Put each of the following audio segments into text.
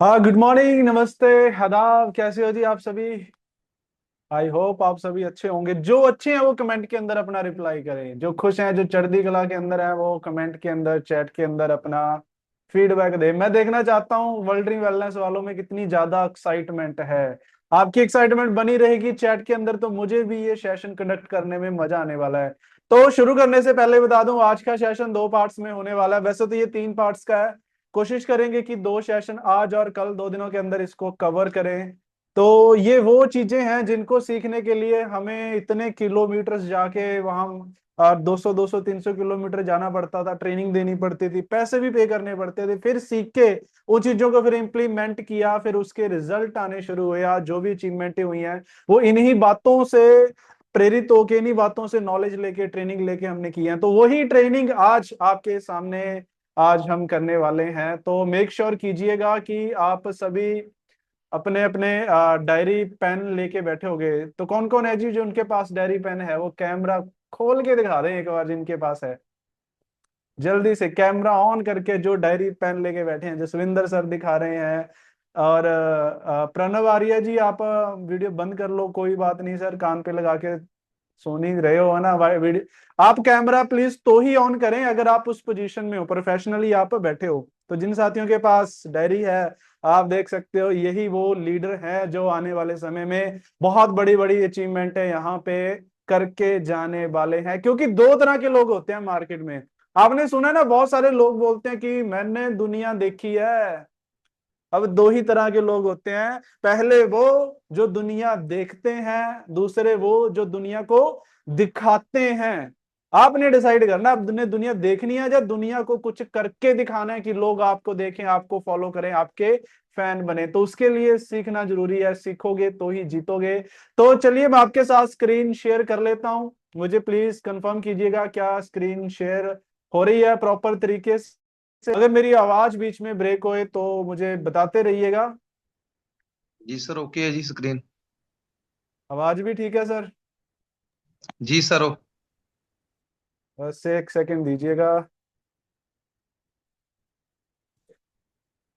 हाँ, good morning, नमस्ते, आदाब। कैसे हो जी आप सभी? आई होप आप सभी अच्छे होंगे। जो अच्छे हैं वो कमेंट के अंदर अपना रिप्लाई करें, जो खुश हैं, जो चढ़ती कला के अंदर है, वो कमेंट के अंदर, चैट के अंदर अपना फीडबैक दे। मैं देखना चाहता हूँ वर्ल्ड ड्रीम वेलनेस वालों में कितनी ज्यादा एक्साइटमेंट है। आपकी एक्साइटमेंट बनी रहेगी चैट के अंदर तो मुझे भी ये सेशन कंडक्ट करने में मजा आने वाला है। तो शुरू करने से पहले बता दूं, आज का सेशन 2 पार्ट्स में होने वाला है। वैसे तो ये 3 पार्ट्स का है। कोशिश करेंगे कि 2 सेशन आज और कल 2 दिनों के अंदर इसको कवर करें। तो ये वो चीजें हैं जिनको सीखने के लिए हमें इतने किलोमीटर्स जाके वहां 200 200 300 किलोमीटर जाना पड़ता था, ट्रेनिंग देनी पड़ती थी, पैसे भी पे करने पड़ते थे, फिर सीख के उन चीजों को फिर इम्प्लीमेंट किया, फिर उसके रिजल्ट आने शुरू हुए। आज जो भी अचीवमेंटें हुई हैं वो इन्हीं बातों से प्रेरित होके, इन्हीं बातों से नॉलेज लेके, ट्रेनिंग लेके हमने की है। तो वही ट्रेनिंग आज आपके सामने आज हम करने वाले हैं। तो मेक श्योर कीजिएगा कि आप सभी अपने अपने डायरी पेन लेके बैठे होगे। तो कौन कौन है जी जो उनके पास डायरी पेन है, वो कैमरा खोल के दिखा दें एक बार जिनके पास है। जल्दी से कैमरा ऑन करके जो डायरी पेन लेके बैठे हैं। जसविंदर सर दिखा रहे हैं। और प्रणव आर्य जी, आप वीडियो बंद कर लो, कोई बात नहीं सर, कान पे लगा के सुन ही रहे हो है ना भाई वीडियो। आप कैमरा प्लीज तो ही ऑन करें अगर आप उस पोजीशन में हो, प्रोफेशनली आप बैठे हो। तो जिन साथियों के पास डायरी है, आप देख सकते हो यही वो लीडर है जो आने वाले समय में बहुत बड़ी बड़ी अचीवमेंट है यहाँ पे करके जाने वाले हैं। क्योंकि 2 तरह के लोग होते हैं मार्केट में। आपने सुना है ना, बहुत सारे लोग बोलते हैं कि मैंने दुनिया देखी है। अब 2 ही तरह के लोग होते हैं। पहले वो जो दुनिया देखते हैं, दूसरे वो जो दुनिया को दिखाते हैं। आपने डिसाइड करना, आपने दुनिया देखनी है या दुनिया को कुछ करके दिखाना है कि लोग आपको देखें, आपको फॉलो करें, आपके फैन बने। तो उसके लिए सीखना जरूरी है, सीखोगे तो ही जीतोगे। तो चलिए मैं आपके साथ स्क्रीन शेयर कर लेता हूं। मुझे प्लीज कंफर्म कीजिएगा क्या स्क्रीन शेयर हो रही है प्रॉपर तरीके से। अगर मेरी आवाज बीच में ब्रेक होए तो मुझे बताते रहिएगा। जी सर, ओके है जी स्क्रीन। आवाज भी ठीक है सर? जी सर बस एक सेकंड दीजिएगा।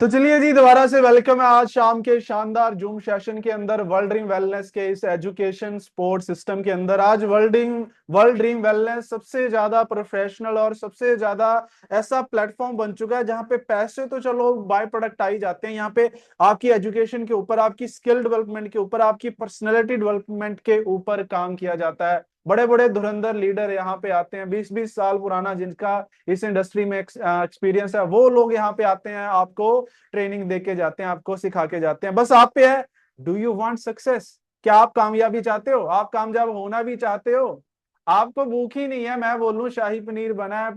तो चलिए जी, दोबारा से वेलकम है आज शाम के शानदार जूम सेशन के अंदर, वर्ल्ड ड्रीम वेलनेस के इस एजुकेशन सपोर्ट सिस्टम के अंदर। आज वर्ल्ड ड्रीम वेलनेस सबसे ज्यादा प्रोफेशनल और सबसे ज्यादा ऐसा प्लेटफॉर्म बन चुका है जहां पे पैसे तो चलो बाय प्रोडक्ट आ ही जाते हैं। यहाँ पे आपकी एजुकेशन के ऊपर, आपकी स्किल डेवलपमेंट के ऊपर, आपकी पर्सनैलिटी डेवलपमेंट के ऊपर काम किया जाता है। बड़े बड़े धुरंधर लीडर यहाँ पे आते हैं, 20-20 साल पुराना जिनका इस इंडस्ट्री में एक्सपीरियंस है, वो लोग यहाँ पे आते हैं, आपको ट्रेनिंग दे के जाते हैं, आपको सिखा के जाते हैं। बस आप पे है, डू यू वांट सक्सेस? क्या आप कामयाबी चाहते हो? आप कामयाब होना भी चाहते हो? आपको भूख ही नहीं है, मैं बोलूं शाही पनीर बना है,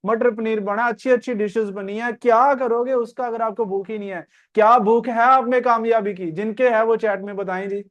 मटर पनीर बना, अच्छी अच्छी डिशेस बनी है, क्या करोगे उसका अगर आपको भूख ही नहीं है? क्या भूख है आप में कामयाबी की? जिनके है वो चैट में बताएं जी,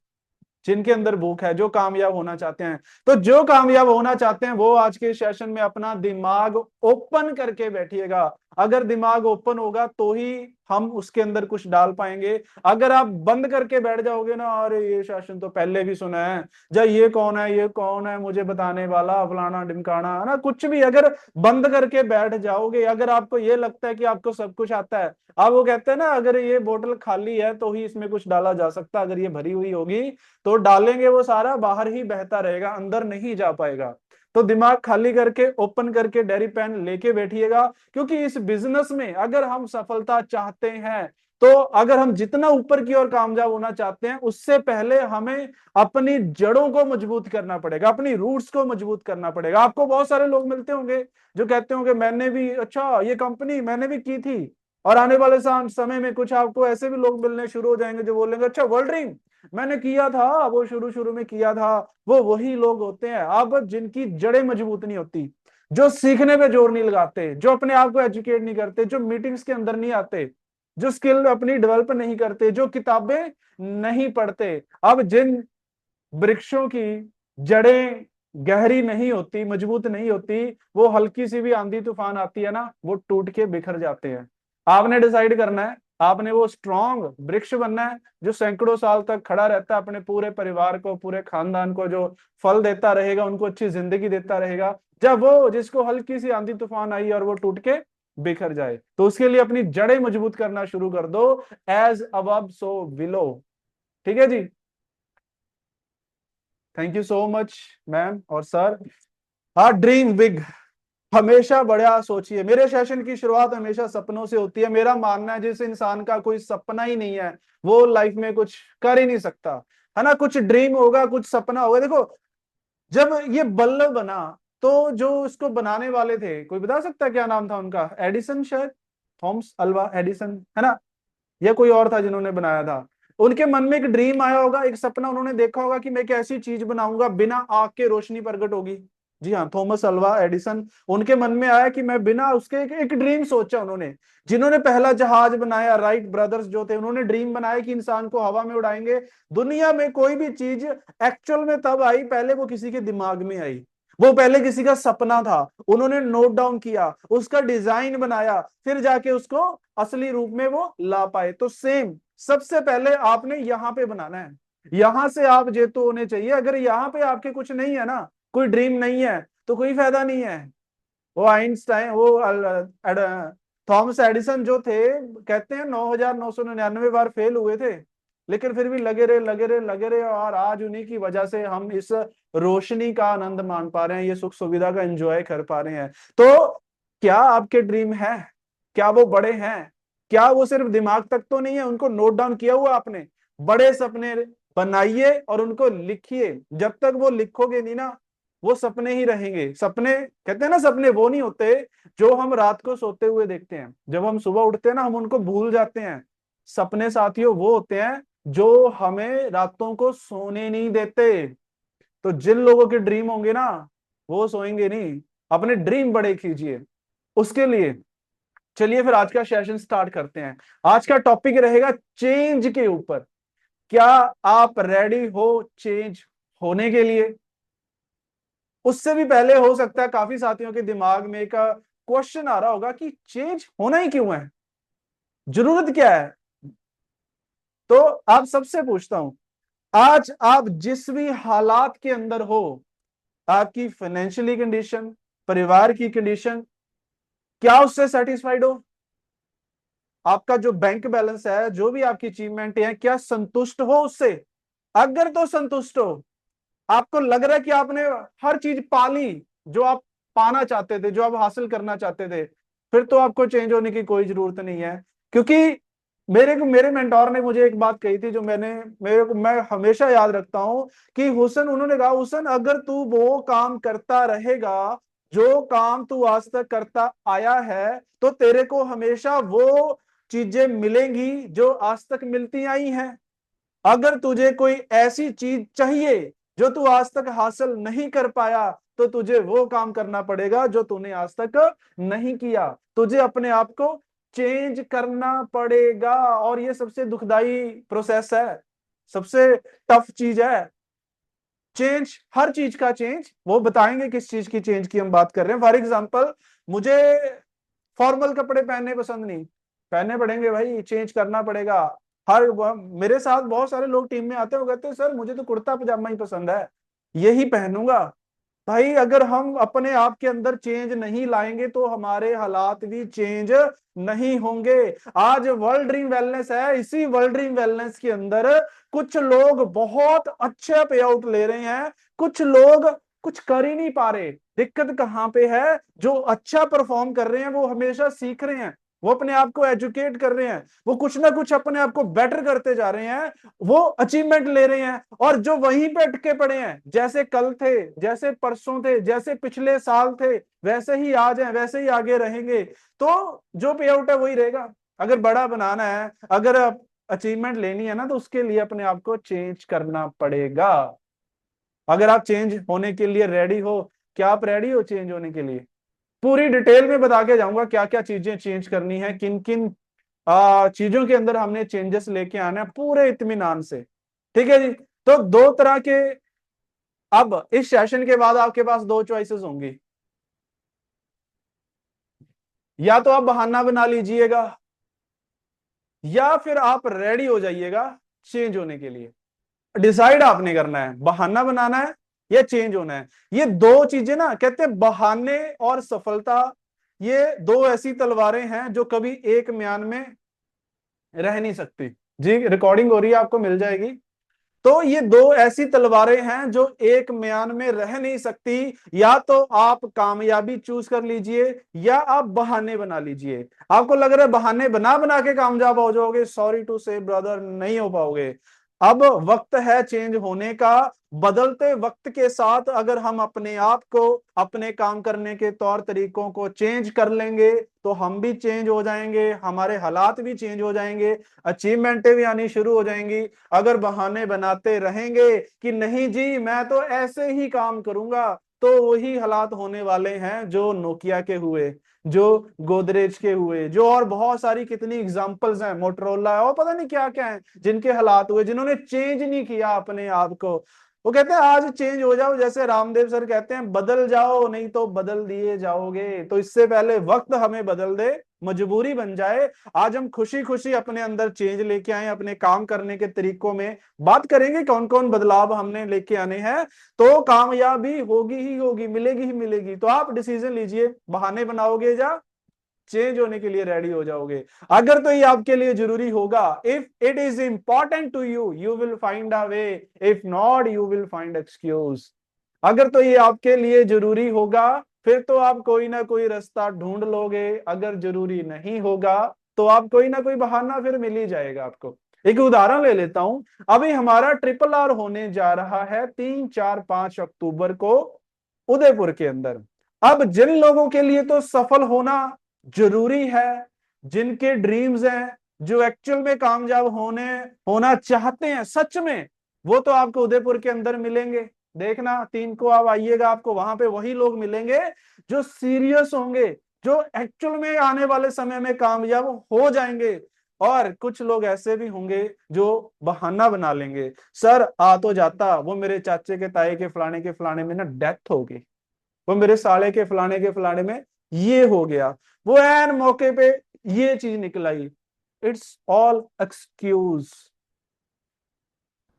जिनके अंदर भूख है, जो कामयाब होना चाहते हैं। तो जो कामयाब होना चाहते हैं वो आज के सेशन में अपना दिमाग ओपन करके बैठिएगा। अगर दिमाग ओपन होगा तो ही हम उसके अंदर कुछ डाल पाएंगे। अगर आप बंद करके बैठ जाओगे ना, और ये सेशन तो पहले भी सुना है, जा ये कौन है, ये कौन है मुझे बताने वाला, फलाना ढिमकाना, है ना, कुछ भी अगर बंद करके बैठ जाओगे, अगर आपको ये लगता है कि आपको सब कुछ आता है। अब वो कहते हैं ना, अगर ये बोतल खाली है तो ही इसमें कुछ डाला जा सकता, अगर ये भरी हुई होगी तो डालेंगे वो सारा बाहर ही बहता रहेगा, अंदर नहीं जा पाएगा। तो दिमाग खाली करके, ओपन करके डायरी पेन लेके बैठिएगा। क्योंकि इस बिजनेस में अगर हम सफलता चाहते हैं, तो अगर हम जितना ऊपर की ओर कामयाब होना चाहते हैं, उससे पहले हमें अपनी जड़ों को मजबूत करना पड़ेगा, अपनी रूट्स को मजबूत करना पड़ेगा। आपको बहुत सारे लोग मिलते होंगे जो कहते होंगे मैंने भी, अच्छा ये कंपनी मैंने भी की थी। और आने वाले समय में कुछ आपको ऐसे भी लोग मिलने शुरू हो जाएंगे जो बोलेंगे अच्छा वर्ल्ड ड्रीम मैंने किया था, वो शुरू शुरू में किया था। वो वही लोग होते हैं अब जिनकी जड़ें मजबूत नहीं होती, जो सीखने पे जोर नहीं लगाते, जो अपने आप को एजुकेट नहीं करते, जो मीटिंग्स के अंदर नहीं आते, जो स्किल अपनी डेवलप नहीं करते, जो किताबें नहीं पढ़ते। अब जिन वृक्षों की जड़ें गहरी नहीं होती, मजबूत नहीं होती, वो हल्की सी भी आंधी तूफान आती है ना, वो टूट के बिखर जाते हैं। आपने डिसाइड करना है, आपने वो स्ट्रॉन्ग वृक्ष बनना है जो सैकड़ों साल तक खड़ा रहता है, अपने पूरे परिवार को, पूरे खानदान को जो फल देता रहेगा, उनको अच्छी जिंदगी देता रहेगा। जब वो जिसको हल्की सी आंधी तूफान आई और वो टूट के बिखर जाए। तो उसके लिए अपनी जड़ें मजबूत करना शुरू कर दो, एज अबव सो बिलो। ठीक है जी, thank you so much ma'am और सर। हाँ, ड्रीम बिग, हमेशा बड़ा सोचिए। मेरे सेशन की शुरुआत हमेशा सपनों से होती है। मेरा मानना है जिस इंसान का कोई सपना ही नहीं है वो लाइफ में कुछ कर ही नहीं सकता, है ना। कुछ ड्रीम होगा, कुछ सपना होगा। देखो, जब ये बल्ब बना तो जो इसको बनाने वाले थे, कोई बता सकता है क्या नाम था उनका? एडिसन शायद, थॉमस अल्वा एडिसन, है ना, या कोई और था जिन्होंने बनाया था। उनके मन में एक ड्रीम आया होगा, एक सपना उन्होंने देखा होगा कि मैं एक ऐसी चीज बनाऊंगा बिना आग के रोशनी प्रकट होगी। जी हाँ, थॉमस अल्वा एडिसन, उनके मन में आया कि मैं बिना उसके एक ड्रीम सोचा उन्होंने। जिन्होंने पहला जहाज बनाया, राइट ब्रदर्स जो थे, उन्होंने ड्रीम बनाया कि इंसान को हवा में उड़ाएंगे। दुनिया में कोई भी चीज एक्चुअल में तब आई, पहले वो किसी के दिमाग में आई। वो पहले किसी का सपना था, उन्होंने नोट डाउन किया, उसका डिजाइन बनाया, फिर जाके उसको असली रूप में वो ला पाए। तो सेम, सबसे पहले आपने यहां पे बनाना है, यहां से आप जेतु होने चाहिए। अगर यहाँ पे आपके कुछ नहीं है ना, कोई ड्रीम नहीं है, तो कोई फायदा नहीं है। वो आइंस्टाइन, वो थॉमस एडिसन जो थे, कहते हैं 9,999 बार फेल हुए थे, लेकिन फिर भी लगे रहे, लगे रहे, लगे रहे, और आज उन्हीं की वजह से हम इस रोशनी का आनंद मान पा रहे हैं, ये सुख सुविधा का एंजॉय कर पा रहे हैं। तो क्या आपके ड्रीम है? क्या वो बड़े हैं? क्या वो सिर्फ दिमाग तक तो नहीं है, उनको नोट डाउन किया हुआ आपने? बड़े सपने बनाइए और उनको लिखिए। जब तक वो लिखोगे नहीं ना, वो सपने ही रहेंगे। सपने, कहते हैं ना, सपने वो नहीं होते जो हम रात को सोते हुए देखते हैं। जब हम सुबह उठते हैं ना, हम उनको भूल जाते हैं। सपने साथियों वो होते हैं जो हमें रातों को सोने नहीं देते। तो जिन लोगों के ड्रीम होंगे ना, वो सोएंगे नहीं। अपने ड्रीम बड़े कीजिए। उसके लिए चलिए फिर आज का सेशन स्टार्ट करते हैं। आज का टॉपिक रहेगा चेंज के ऊपर। क्या आप रेडी हो चेंज होने के लिए? उससे भी पहले हो सकता है काफी साथियों के दिमाग में एक क्वेश्चन आ रहा होगा कि चेंज होना ही क्यों है, जरूरत क्या है? तो आप सबसे पूछता हूं, आज आप जिस भी हालात के अंदर हो, आपकी फाइनेंशियली कंडीशन, परिवार की कंडीशन, क्या उससे सेटिस्फाइड हो? आपका जो बैंक बैलेंस है, जो भी आपकी अचीवमेंट है, क्या संतुष्ट हो उससे? अगर तो संतुष्ट हो, आपको लग रहा है कि आपने हर चीज पा ली जो आप पाना चाहते थे, जो आप हासिल करना चाहते थे, फिर तो आपको चेंज होने की कोई जरूरत नहीं है। क्योंकि मेरे मेंटोर ने मुझे एक बात कही थी जो मैं हमेशा याद रखता हूं, कि हुसन, उन्होंने कहा, हुसन अगर तू वो काम करता रहेगा जो काम तू आज तक करता आया है, तो तेरे को हमेशा वो चीजें मिलेंगी जो आज तक मिलती आई हैं। अगर तुझे कोई ऐसी चीज चाहिए जो तू आज तक हासिल नहीं कर पाया, तो तुझे वो काम करना पड़ेगा जो तूने आज तक नहीं किया। तुझे अपने आप को चेंज करना पड़ेगा, और ये सबसे दुखदाई प्रोसेस है, सबसे टफ चीज है चेंज। हर चीज का चेंज, वो बताएंगे किस चीज की चेंज की हम बात कर रहे हैं। फॉर एग्जाम्पल, मुझे फॉर्मल कपड़े पहनने पसंद नहीं, पहनने पड़ेंगे भाई, चेंज करना पड़ेगा। मेरे साथ बहुत सारे लोग टीम में आते हैं, वो कहते हैं सर मुझे तो कुर्ता पजामा ही पसंद है, यही पहनूंगा। भाई, अगर हम अपने आप के अंदर चेंज नहीं लाएंगे तो हमारे हालात भी चेंज नहीं होंगे। आज वर्ल्ड ड्रीम वेलनेस है, इसी वर्ल्ड ड्रीम वेलनेस के अंदर कुछ लोग बहुत अच्छा पे आउट ले रहे हैं, कुछ लोग कुछ कर ही नहीं पा रहे। दिक्कत कहाँ पे है? जो अच्छा परफॉर्म कर रहे हैं वो हमेशा सीख रहे हैं, वो अपने आप को एजुकेट कर रहे हैं, वो कुछ ना कुछ अपने आप को बेटर करते जा रहे हैं, वो अचीवमेंट ले रहे हैं। और जो वहीं पे अटके पड़े हैं, जैसे कल थे, जैसे परसों थे, जैसे पिछले साल थे, वैसे ही आज हैं, वैसे ही आगे रहेंगे। तो जो पे आउट है वही रहेगा। अगर बड़ा बनाना है, अगर अचीवमेंट लेनी है ना, तो उसके लिए अपने आप को चेंज करना पड़ेगा। अगर आप चेंज होने के लिए रेडी हो, क्या आप रेडी हो चेंज होने के लिए? पूरी डिटेल में बता के जाऊंगा क्या क्या चीजें चेंज करनी है, किन किन चीजों के अंदर हमने चेंजेस लेके आना है, पूरे इत्मीनान से। ठीक है जी। तो दो तरह के, अब इस सेशन के बाद आपके पास दो चॉइसेस होंगी। या तो आप बहाना बना लीजिएगा, या फिर आप रेडी हो जाइएगा चेंज होने के लिए। डिसाइड आपने करना है, बहाना बनाना है या चेंज होना है। ये दो चीजें ना, कहते हैं बहाने और सफलता, ये दो ऐसी तलवारें हैं जो कभी एक म्यान में रह नहीं सकती। जी रिकॉर्डिंग हो रही है, आपको मिल जाएगी। तो ये दो ऐसी तलवारें हैं जो एक म्यान में रह नहीं सकती। या तो आप कामयाबी चूज कर लीजिए या आप बहाने बना लीजिए। आपको लग रहा है बहाने बना बना के कामयाब हो जाओगे, सॉरी टू से ब्रदर, नहीं हो पाओगे। अब वक्त है चेंज होने का। बदलते वक्त के साथ अगर हम अपने आप को, अपने काम करने के तौर तरीकों को चेंज कर लेंगे तो हम भी चेंज हो जाएंगे, हमारे हालात भी चेंज हो जाएंगे, अचीवमेंटें भी आनी शुरू हो जाएंगी। अगर बहाने बनाते रहेंगे कि नहीं जी मैं तो ऐसे ही काम करूंगा, तो वही हालात होने वाले हैं जो नोकिया के हुए, जो गोदरेज के हुए, जो और बहुत सारी कितनी एग्जांपल्स हैं, मोटरोला और पता नहीं क्या क्या है, जिनके हालात हुए, जिन्होंने चेंज नहीं किया अपने आप को। वो कहते हैं आज चेंज हो जाओ, जैसे रामदेव सर कहते हैं बदल जाओ नहीं तो बदल दिए जाओगे। तो इससे पहले वक्त हमें बदल दे, मजबूरी बन जाए। आज हम खुशी खुशी अपने अंदर चेंज लेके आए, अपने काम करने के तरीकों में बात करेंगे कौन कौन बदलाव हमने लेके आने हैं। तो कामयाबी होगी ही होगी, मिलेगी ही मिलेगी। तो आप डिसीजन लीजिए, बहाने बनाओगे या चेंज होने के लिए रेडी हो जाओगे। अगर तो ये आपके लिए जरूरी होगा, if it is important to you, you will find a way, if not you will find excuse. अगर तो ये आपके लिए जरूरी होगा फिर तो आप कोई ना कोई रास्ता ढूंढ लोगे, अगर जरूरी नहीं होगा तो आप कोई ना कोई बहाना फिर मिल ही जाएगा आपको। एक उदाहरण ले लेता हूं। अभी हमारा ट्रिपल आर होने जा रहा है 3, 4, 5 अक्टूबर को उदयपुर के अंदर। अब जिन लोगों के लिए तो सफल होना जरूरी है, जिनके ड्रीम्स हैं, जो एक्चुअल में कामयाब होना चाहते हैं सच में, वो तो आपको उदयपुर के अंदर मिलेंगे। देखना 3 को आप आइएगा, आपको वहां पे वही लोग मिलेंगे जो सीरियस होंगे, जो एक्चुअल में आने वाले समय में कामयाब हो जाएंगे। और कुछ लोग ऐसे भी होंगे जो बहाना बना लेंगे, सर आ तो जाता, वो मेरे चाचे के ताए के फलाने में ना डेथ हो गई, वो मेरे साले के फलाने में ये हो गया, वो एन मौके पे ये चीज निकल आई। It's all excuse.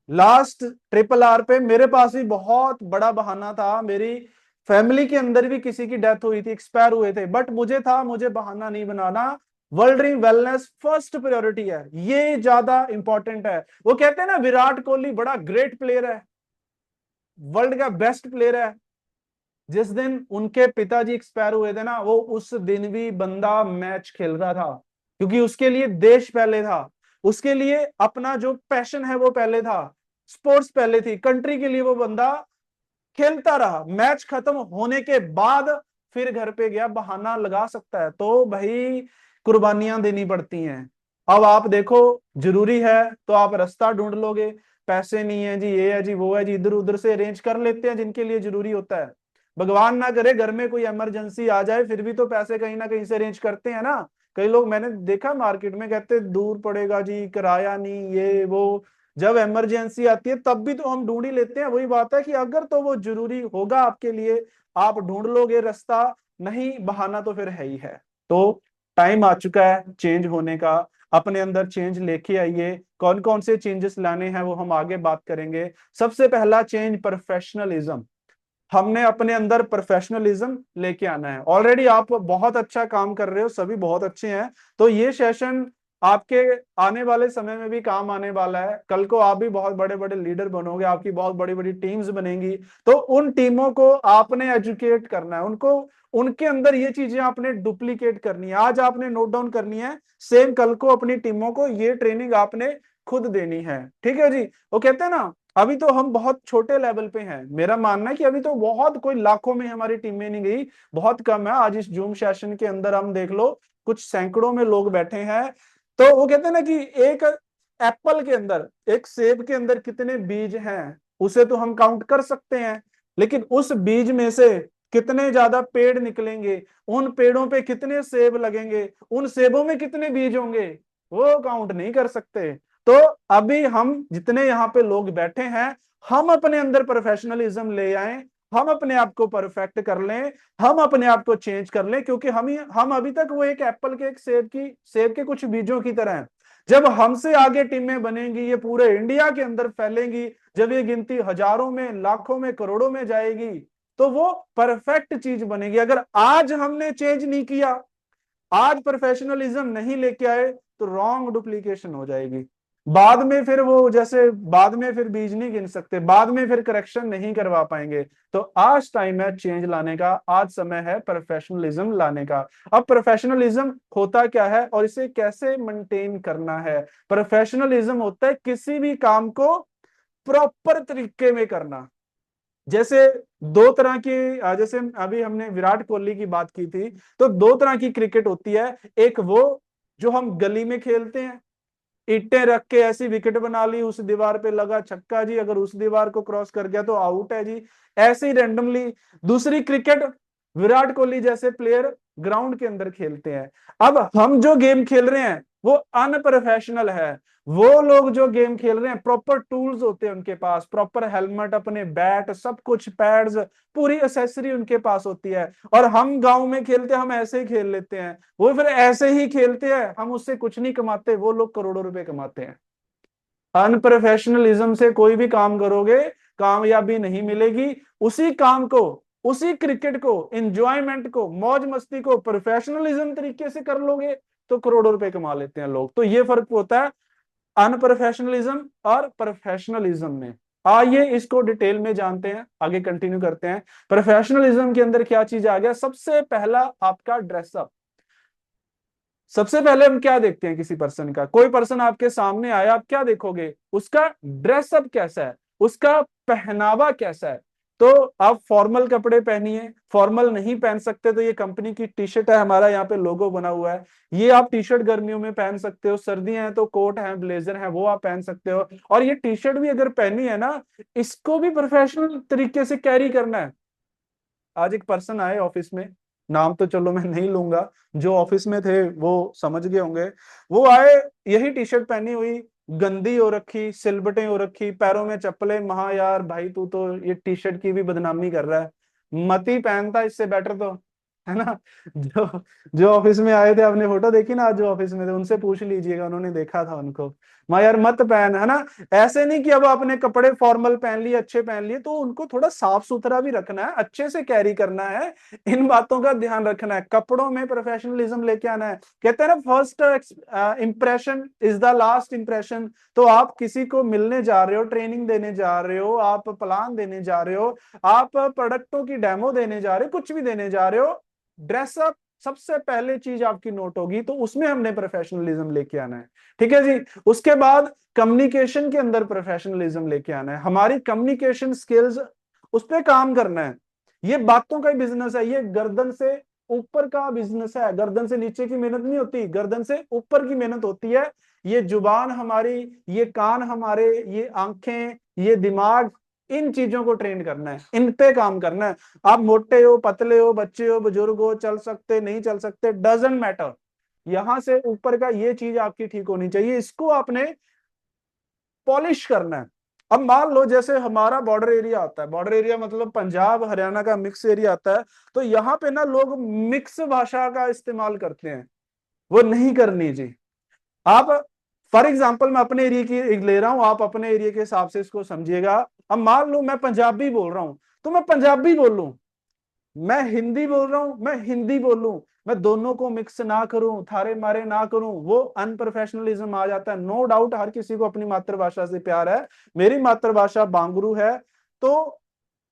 Last triple R पे मेरे पास भी बहुत बड़ा बहाना था, मेरी फैमिली के अंदर भी किसी की डेथ हुई थी, एक्सपायर हुए थे, बट मुझे था मुझे बहाना नहीं बनाना। World dream wellness first priority है, ये ज्यादा इंपॉर्टेंट है। वो कहते हैं ना विराट कोहली बड़ा ग्रेट प्लेयर है, वर्ल्ड का बेस्ट प्लेयर है। जिस दिन उनके पिताजी एक्सपायर हुए थे ना, वो उस दिन भी बंदा मैच खेल रहा था, क्योंकि उसके लिए देश पहले था, उसके लिए अपना जो पैशन है वो पहले था, स्पोर्ट्स पहले थी, कंट्री के लिए वो बंदा खेलता रहा। मैच खत्म होने के बाद फिर घर पे गया, बहाना लगा सकता है, तो भाई कुर्बानियां देनी पड़ती हैं। अब आप देखो जरूरी है तो आप रास्ता ढूंढ लोगे, पैसे नहीं है जी, ये है जी, वो है जी, इधर उधर से अरेंज कर लेते हैं जिनके लिए जरूरी होता है। भगवान ना करे घर में कोई इमरजेंसी आ जाए, फिर भी तो पैसे कहीं ना कहीं से अरेंज करते हैं ना। कई लोग मैंने देखा मार्केट में कहते दूर पड़ेगा जी, किराया नहीं, ये वो। जब इमरजेंसी आती है तब भी तो हम ढूंढ ही लेते हैं। वही बात है कि अगर तो वो जरूरी होगा आपके लिए, आप ढूंढ लोगे रास्ता, नहीं बहाना तो फिर है ही है। तो टाइम आ चुका है चेंज होने का, अपने अंदर चेंज लेके आइए। कौन कौन से चेंजेस लाने हैं वो हम आगे बात करेंगे। सबसे पहला चेंज प्रोफेशनलिज्म। हमने अपने अंदर प्रोफेशनलिज्म लेके आना है। ऑलरेडी आप बहुत अच्छा काम कर रहे हो, सभी बहुत अच्छे हैं, तो ये सेशन आपके आने वाले समय में भी काम आने वाला है। कल को आप भी बहुत बड़े बड़े लीडर बनोगे, आपकी बहुत बड़ी बड़ी टीम्स बनेंगी, तो उन टीमों को आपने एजुकेट करना है, उनको उनके अंदर ये चीजें आपने डुप्लीकेट करनी है, आज आपने नोट डाउन करनी है, सेम कल को अपनी टीमों को ये ट्रेनिंग आपने खुद देनी है। ठीक है जी। वो कहते हैं ना अभी तो हम बहुत छोटे लेवल पे हैं, मेरा मानना है कि अभी तो बहुत कोई लाखों में हमारी टीमें नहीं गई, बहुत कम है। आज इस जूम सेशन के अंदर हम देख लो कुछ सैकड़ों में लोग बैठे हैं। तो वो कहते हैं ना कि एक एप्पल के अंदर, एक सेब के अंदर कितने बीज हैं उसे तो हम काउंट कर सकते हैं, लेकिन उस बीज में से कितने ज्यादा पेड़ निकलेंगे, उन पेड़ों पे कितने सेब लगेंगे, उन सेबों में कितने बीज होंगे, वो काउंट नहीं कर सकते। तो अभी हम जितने यहाँ पे लोग बैठे हैं, हम अपने अंदर प्रोफेशनलिज्म ले आए, हम अपने आप को परफेक्ट कर लें, हम अपने आप को चेंज कर लें, क्योंकि हम अभी तक वो एक एप्पल के, एक सेब के कुछ बीजों की तरह हैं। जब हमसे आगे टीमें बनेंगी, ये पूरे इंडिया के अंदर फैलेंगी, जब ये गिनती हजारों में, लाखों में, करोड़ों में जाएगी, तो वो परफेक्ट चीज बनेगी। अगर आज हमने चेंज नहीं किया, आज प्रोफेशनलिज्म नहीं लेके आए, तो रॉन्ग डुप्लीकेशन हो जाएगी। बाद में फिर वो, जैसे बाद में फिर बीज नहीं गिन सकते, बाद में फिर करेक्शन नहीं करवा पाएंगे। तो आज टाइम है चेंज लाने का, आज समय है प्रोफेशनलिज्म लाने का। अब प्रोफेशनलिज्म होता क्या है और इसे कैसे मेंटेन करना है? प्रोफेशनलिज्म होता है किसी भी काम को प्रॉपर तरीके में करना। जैसे दो तरह की, जैसे अभी हमने विराट कोहली की बात की थी, तो दो तरह की क्रिकेट होती है। एक वो जो हम गली में खेलते हैं, ईंटें रख के ऐसी विकेट बना ली, उस दीवार पे लगा छक्का जी, अगर उस दीवार को क्रॉस कर गया तो आउट है जी, ऐसे ही रैंडमली। दूसरी क्रिकेट विराट कोहली जैसे प्लेयर ग्राउंड के अंदर खेलते हैं। अब हम जो गेम खेल रहे हैं वो अनप्रोफेशनल है। वो लोग जो गेम खेल रहे हैं, प्रॉपर टूल्स होते हैं उनके पास, प्रॉपर हेलमेट, अपने बैट, सब कुछ, पैड्स, पूरी एसेसरी उनके पास होती है। और हम गांव में खेलते हैं, हम ऐसे ही खेल लेते हैं, वो फिर ऐसे ही खेलते हैं, हम उससे कुछ नहीं कमाते, वो लोग करोड़ों रुपए कमाते हैं। अनप्रोफेशनलिज्म से कोई भी काम करोगे, कामयाबी नहीं मिलेगी। उसी काम को, उसी क्रिकेट को, इंजॉयमेंट को, मौज मस्ती को प्रोफेशनलिज्म तरीके से कर लोगे तो करोड़ों रुपए कमा लेते हैं लोग। तो ये फर्क होता है अनप्रोफेशनलिज्म और प्रोफेशनलिज्म में। आइए इसको डिटेल में जानते हैं, आगे कंटिन्यू करते हैं। प्रोफेशनलिज्म के अंदर क्या चीज आ गया? सबसे पहला आपका ड्रेसअप। सबसे पहले हम क्या देखते हैं किसी पर्सन का? कोई पर्सन आपके सामने आया, आप क्या देखोगे? उसका ड्रेसअप कैसा है, उसका पहनावा कैसा है। तो आप फॉर्मल कपड़े पहनिए, फॉर्मल नहीं पहन सकते तो ये कंपनी की टी शर्ट है, हमारा यहाँ पे लोगो बना हुआ है, ये आप टी शर्ट गर्मियों में पहन सकते हो, सर्दियां हैं तो कोट है, ब्लेजर है, वो आप पहन सकते हो। और ये टी शर्ट भी अगर पहनी है ना, इसको भी प्रोफेशनल तरीके से कैरी करना है। आज एक पर्सन आए ऑफिस में, नाम तो चलो मैं नहीं लूंगा, जो ऑफिस में थे वो समझ गए होंगे। वो आए, यही टी शर्ट पहनी हुई, गंदी हो रखी, सिलबटें हो रखी, पैरों में चप्पलें। महा यार भाई, तू तो ये टी शर्ट की भी बदनामी कर रहा है, मत ही पहनता, इससे बेटर तो, है ना। जो जो ऑफिस में आए थे, आपने फोटो देखी ना, आज जो ऑफिस में थे उनसे पूछ लीजिएगा, उन्होंने देखा था उनको। माँ यार मत पहन, है ना। ऐसे नहीं कि अब अपने कपड़े फॉर्मल पहन लिए, अच्छे पहन लिए, तो उनको थोड़ा साफ सुथरा भी रखना है, अच्छे से कैरी करना है, इन बातों का ध्यान रखना है, कपड़ों में प्रोफेशनलिज्म लेके आना है। कहते हैं ना, first impression is the last impression. तो आप किसी को मिलने जा रहे हो, ट्रेनिंग देने जा रहे हो, आप प्लान देने जा रहे हो, आप प्रोडक्टों की डेमो देने जा रहे हो, कुछ भी देने जा रहे हो, ड्रेसअप सबसे पहले चीज आपकी नोट होगी, तो उसमें हमने प्रोफेशनलिज्म लेके आना है। ठीक है जी। उसके बाद कम्युनिकेशन के अंदर प्रोफेशनलिज्म लेके आना है, हमारी कम्युनिकेशन स्किल्स, उस पर काम करना है। ये बातों का ही बिजनेस है, ये गर्दन से ऊपर का बिजनेस है, गर्दन से नीचे की मेहनत नहीं होती, गर्दन से ऊपर की मेहनत होती है। ये जुबान हमारी, ये कान हमारे, ये आंखें, ये दिमाग, इन चीजों को ट्रेन करना है, इन पे काम करना है। आप मोटे हो, पतले हो, बच्चे हो, बुजुर्ग हो, चल सकते नहीं चल सकते, डजेंट मैटर, यहां से ऊपर का ये चीज आपकी ठीक होनी चाहिए, इसको आपने पॉलिश करना है। अब मान लो जैसे हमारा बॉर्डर एरिया आता है, बॉर्डर एरिया मतलब पंजाब हरियाणा का मिक्स एरिया आता है, तो यहाँ पे ना लोग मिक्स भाषा का इस्तेमाल करते हैं, वो नहीं करनी जी। आप, फॉर एग्जाम्पल मैं अपने एरिया की ले रहा हूं, आप अपने एरिया के हिसाब से इसको समझिएगा। अब मान लो मैं पंजाबी बोल रहा हूं, तो मैं पंजाबी बोलूं, मैं हिंदी बोल रहा हूं, मैं हिंदी बोलूं, मैं दोनों को मिक्स ना करूं, थारे मारे ना करूं, वो अनप्रोफेशनलिज्म आ जाता है। नो डाउट हर किसी को अपनी मातृभाषा से प्यार है, मेरी मातृभाषा बांगरू है, तो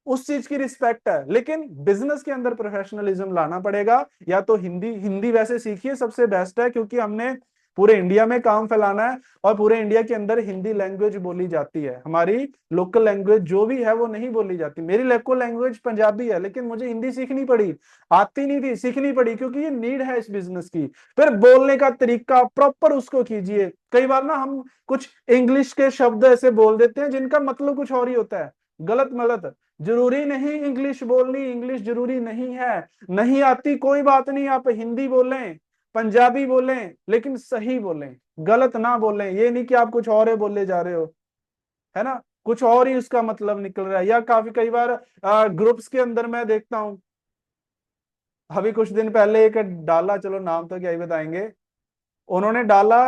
उस चीज की रिस्पेक्ट है, लेकिन बिजनेस के अंदर प्रोफेशनलिज्म लाना पड़ेगा। या तो हिंदी, हिंदी वैसे सीखिए, सबसे बेस्ट है, क्योंकि हमने पूरे इंडिया में काम फैलाना है, और पूरे इंडिया के अंदर हिंदी लैंग्वेज बोली जाती है, हमारी लोकल लैंग्वेज जो भी है वो नहीं बोली जाती। मेरी लोकल लैंग्वेज पंजाबी है, लेकिन मुझे हिंदी सीखनी पड़ी, आती नहीं थी, सीखनी पड़ी, क्योंकि ये नीड है इस बिजनेस की। फिर बोलने का तरीका प्रॉपर उसको कीजिए। कई बार ना हम कुछ इंग्लिश के शब्द ऐसे बोल देते हैं जिनका मतलब कुछ और ही होता है, गलत मलत। जरूरी नहीं इंग्लिश बोलनी, इंग्लिश जरूरी नहीं है, नहीं आती कोई बात नहीं, आप हिंदी बोलें, पंजाबी बोलें, लेकिन सही बोलें, गलत ना बोलें। ये नहीं कि आप कुछ और ही बोले जा रहे हो, है ना, कुछ और ही उसका मतलब निकल रहा है। या काफी कई बार ग्रुप्स के अंदर मैं देखता हूं, अभी कुछ दिन पहले एक डाला, चलो नाम तो क्या ही बताएंगे, उन्होंने डाला,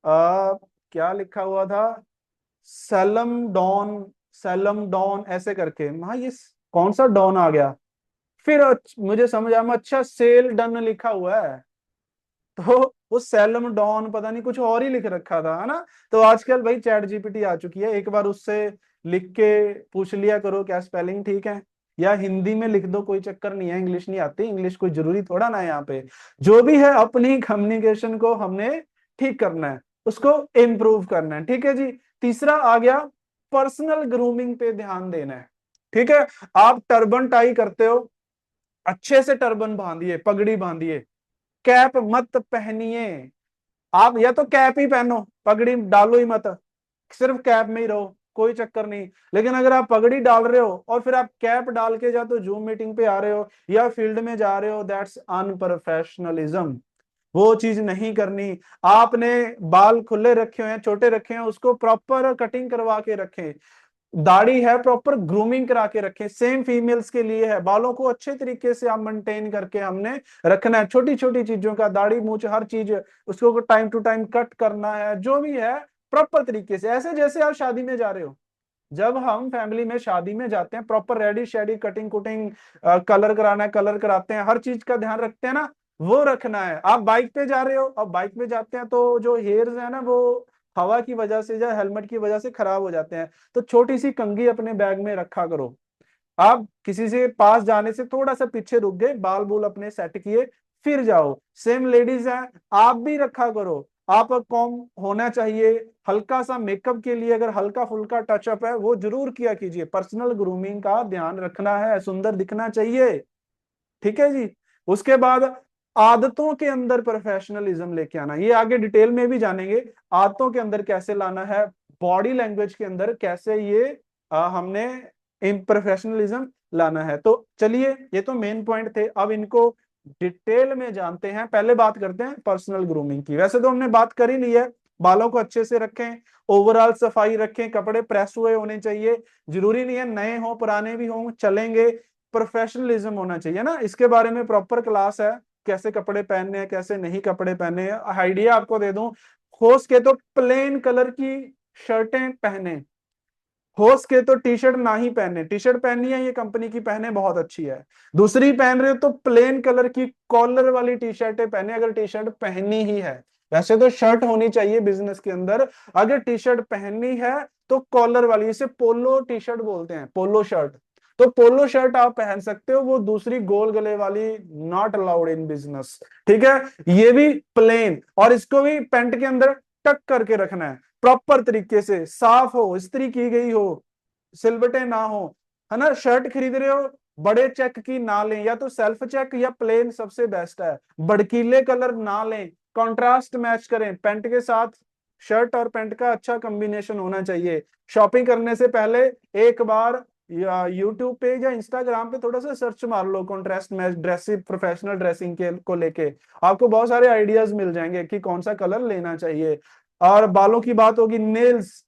क्या लिखा हुआ था, सैलम डॉन, सैलम डॉन ऐसे करके। हाँ, ये कौन सा डॉन आ गया? फिर मुझे समझ आया, अच्छा सेल डन लिखा हुआ है, तो वो सेलम डॉन पता नहीं कुछ और ही लिख रखा था, है ना। तो आजकल भाई चैट जीपीटी आ चुकी है, एक बार उससे लिख के पूछ लिया करो क्या स्पेलिंग ठीक है, या हिंदी में लिख दो, कोई चक्कर नहीं है, इंग्लिश नहीं आती, इंग्लिश कोई जरूरी थोड़ा ना है यहाँ पे। जो भी है अपनी कम्युनिकेशन को हमने ठीक करना है, उसको इम्प्रूव करना है, ठीक है जी। तीसरा आ गया पर्सनल ग्रूमिंग पे ध्यान देना है, ठीक है। आप टर्बन टाई करते हो, अच्छे से टर्बन बांधिए, पगड़ी बांधिए, कैप मत पहनिए। आप या तो कैप ही पहनो, पगड़ी डालो ही मत, सिर्फ कैप में ही रहो, कोई चक्कर नहीं। लेकिन अगर आप पगड़ी डाल रहे हो और फिर आप कैप डाल के या तो जूम मीटिंग पे आ रहे हो या फील्ड में जा रहे हो, दैट्स अनप्रोफेशनलिज्म, वो चीज नहीं करनी। आपने बाल खुले रखे हुए हैं, छोटे रखे हैं, उसको प्रॉपर कटिंग करवा के रखें। दाढ़ी है प्रॉपर ग्रूमिंग करा के रखें, सेम फीमेल्स के लिए है, बालों को अच्छे तरीके से आप मेंटेन करके हमने रखना है, छोटी छोटी चीजों का, दाढ़ी मूछ हर चीज उसको टाइम टू टाइम कट करना है, जो भी है प्रॉपर तरीके से, ऐसे जैसे आप शादी में जा रहे हो। जब हम फैमिली में शादी में जाते हैं, प्रॉपर रेडी शेडी कटिंग कुटिंग, कलर कराना है कलर कराते हैं, हर चीज का ध्यान रखते हैं ना, वो रखना है। आप बाइक पे जा रहे हो, अब बाइक पे जाते हैं तो जो हेयर्स है ना, वो हवा की वजह से या हेलमेट की वजह से खराब हो जाते हैं, तो छोटी सी कंघी अपने बैग में रखा करो। आप किसी से पास जाने से थोड़ा सा पीछे रुक गए, बाल बूल अपने सेट किए, फिर जाओ। सेम लेडीज है, आप भी रखा करो। आप कॉम होना चाहिए, हल्का सा मेकअप के लिए अगर हल्का फुल्का टचअप है वो जरूर किया कीजिए, पर्सनल ग्रूमिंग का ध्यान रखना है, सुंदर दिखना चाहिए, ठीक है जी। उसके बाद आदतों के अंदर प्रोफेशनलिज्म लेके आना, ये आगे डिटेल में भी जानेंगे, आदतों के अंदर कैसे लाना है, बॉडी लैंग्वेज के अंदर कैसे ये हमने प्रोफेशनलिज्म लाना है। तो चलिए, ये तो मेन पॉइंट थे, अब इनको डिटेल में जानते हैं। पहले बात करते हैं पर्सनल ग्रूमिंग की। वैसे तो हमने बात कर ही ली है, बालों को अच्छे से रखें, ओवरऑल सफाई रखें, कपड़े प्रेस हुए होने चाहिए, जरूरी नहीं है नए हो पुराने भी हों चलेंगे, प्रोफेशनलिज्म होना चाहिए ना। इसके बारे में प्रॉपर क्लास है, कैसे कपड़े पहनने हैं कैसे नहीं कपड़े पहनने हैं, आइडिया आपको दे दूं। हो सके तो प्लेन कलर की शर्टें पहने, हो सके तो टी शर्ट ना ही पहने, टी शर्ट पहननी है ये कंपनी की पहने बहुत अच्छी है, दूसरी पहन रहे हो तो प्लेन कलर की कॉलर वाली टी शर्टें पहने, अगर टी शर्ट पहननी ही है। वैसे तो शर्ट होनी चाहिए बिजनेस के अंदर, अगर टी शर्ट पहननी है तो कॉलर वाली, इसे पोलो टी शर्ट बोलते हैं, पोलो शर्ट। तो पोलो शर्ट आप पहन सकते हो, वो दूसरी गोल गले वाली नॉट अलाउड इन बिजनेस, ठीक है। ये भी प्लेन, और इसको भी पैंट के अंदर टक करके रखना है, प्रॉपर तरीके से साफ हो, इस्त्री की गई हो, सिलबटे ना हो, है ना। शर्ट खरीद रहे हो, बड़े चेक की ना लें, या तो सेल्फ चेक या प्लेन सबसे बेस्ट है, भड़कीले कलर ना लें, कंट्रास्ट मैच करें पैंट के साथ, शर्ट और पैंट का अच्छा कॉम्बिनेशन होना चाहिए। शॉपिंग करने से पहले एक बार या यूट्यूब पे या इंस्टाग्राम पे थोड़ा सा सर्च मार लो contrast match dressing, professional dressing के को लेके, आपको बहुत सारे आइडियाज मिल जाएंगे कि कौन सा कलर लेना चाहिए। और बालों की बात होगी, नेल्स,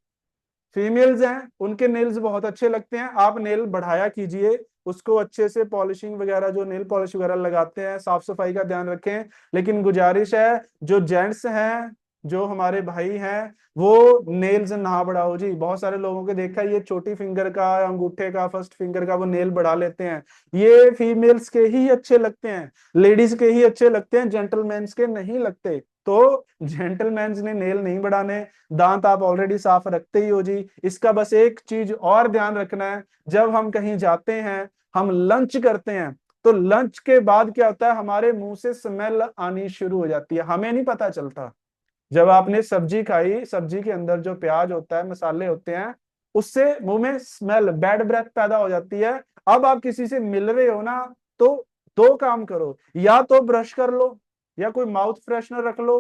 फीमेल्स हैं उनके नेल्स बहुत अच्छे लगते हैं, आप नेल बढ़ाया कीजिए, उसको अच्छे से पॉलिशिंग वगैरह, जो नेल पॉलिश वगैरह लगाते हैं, साफ सफाई का ध्यान रखें। लेकिन गुजारिश है, जो जेंट्स हैं, जो हमारे भाई हैं, वो नेल्स ना बढ़ाओ जी। बहुत सारे लोगों के देखा है, ये छोटी फिंगर का, अंगूठे का, फर्स्ट फिंगर का वो नेल बढ़ा लेते हैं, ये फीमेल्स के ही अच्छे लगते हैं, लेडीज के ही अच्छे लगते हैं, जेंटलमैन्स के नहीं लगते। तो जेंटलमैन्स ने नेल नहीं बढ़ाने, दांत आप ऑलरेडी साफ रखते ही हो जी। इसका बस एक चीज और ध्यान रखना है, जब हम कहीं जाते हैं, हम लंच करते हैं, तो लंच के बाद क्या होता है, हमारे मुंह से स्मेल आनी शुरू हो जाती है, हमें नहीं पता चलता। जब आपने सब्जी खाई, सब्जी के अंदर जो प्याज होता है, मसाले होते हैं, उससे मुंह में स्मेल, बैड ब्रेथ पैदा हो जाती है। अब आप किसी से मिल रहे हो ना, तो दो काम करो, या तो ब्रश कर लो या कोई माउथ फ्रेशनर रख लो,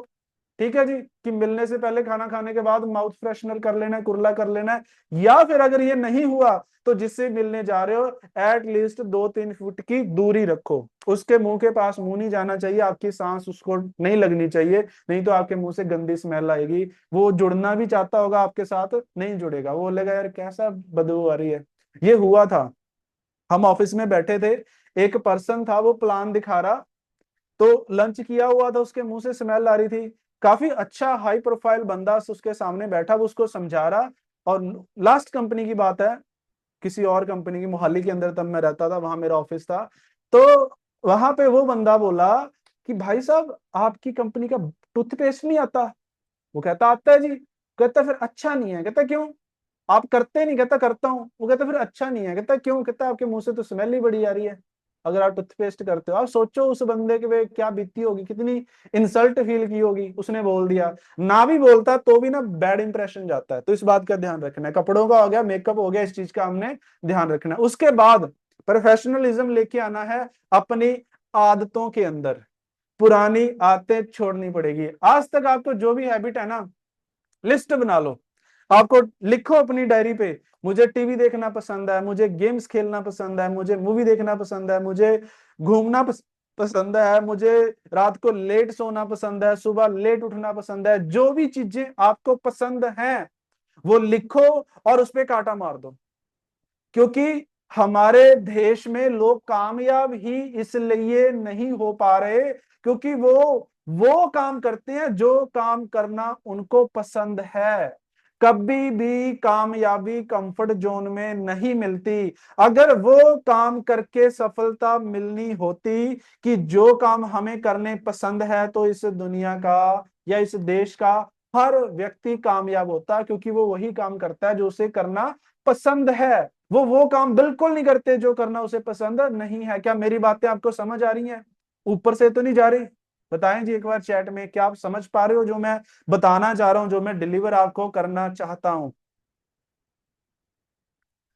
ठीक है जी, कि मिलने से पहले खाना खाने के बाद माउथ फ्रेशनर कर लेना है, कुरला कर लेना है। या फिर अगर ये नहीं हुआ तो जिससे मिलने जा रहे हो एट लीस्ट 2-3 फुट की दूरी रखो, उसके मुंह के पास मुंह नहीं जाना चाहिए, आपकी सांस उसको नहीं लगनी चाहिए, नहीं तो आपके मुंह से गंदी स्मेल आएगी। वो जुड़ना भी चाहता होगा आपके साथ, नहीं जुड़ेगा, वो बोलेगा यार कैसा बदबू आ रही है। ये हुआ था, हम ऑफिस में बैठे थे, एक पर्सन था वो प्लान दिखा रहा, तो लंच किया हुआ था, उसके मुंह से स्मेल आ रही थी, काफी अच्छा हाई प्रोफाइल बंदा उसके सामने बैठा, वो उसको समझा रहा, और लास्ट कंपनी की बात है, किसी और कंपनी की, मोहाली के अंदर तब मैं रहता था, वहां मेरा ऑफिस था। तो वहां पे वो बंदा बोला कि भाई साहब आपकी कंपनी का टूथपेस्ट नहीं आता। वो कहता आता है जी। कहता फिर अच्छा नहीं है। कहता क्यों, आप करते नहीं? कहता करता हूँ। वो कहता फिर अच्छा नहीं है। कहता क्यों? कहता आपके मुंह से तो स्मेल ही बड़ी आ रही है अगर आप टूथपेस्ट करते हो। आप सोचो उस बंदे के पे क्या बीती होगी, कितनी इंसल्ट फील की होगी। उसने बोल दिया, ना भी बोलता तो भी ना बैड इंप्रेशन जाता है। तो इस बात का ध्यान रखना है। कपड़ों का हो गया, मेकअप हो गया, इस चीज का हमने ध्यान रखना है। उसके बाद प्रोफेशनलिज्म लेके आना है अपनी आदतों के अंदर। पुरानी आदतें छोड़नी पड़ेगी। आज तक आपको जो भी हैबिट है ना, लिस्ट बना लो। आपको लिखो अपनी डायरी पे, मुझे टीवी देखना पसंद है, मुझे गेम्स खेलना पसंद है, मुझे मूवी देखना पसंद है, मुझे घूमना पसंद है, मुझे रात को लेट सोना पसंद है, सुबह लेट उठना पसंद है। जो भी चीजें आपको पसंद हैं वो लिखो और उस पे कांटा मार दो। क्योंकि हमारे देश में लोग कामयाब ही इसलिए नहीं हो पा रहे क्योंकि वो काम करते हैं जो काम करना उनको पसंद है। कभी भी कामयाबी कंफर्ट जोन में नहीं मिलती। अगर वो काम करके सफलता मिलनी होती कि जो काम हमें करने पसंद है, तो इस दुनिया का या इस देश का हर व्यक्ति कामयाब होता, क्योंकि वो वही काम करता है जो उसे करना पसंद है। वो काम बिल्कुल नहीं करते जो करना उसे पसंद नहीं है। क्या मेरी बातें आपको समझ आ रही हैं? ऊपर से तो नहीं जा रही? बताएं जी एक बार चैट में, क्या आप समझ पा रहे हो जो मैं बताना चाह रहा हूं, जो मैं डिलीवर आपको करना चाहता हूं?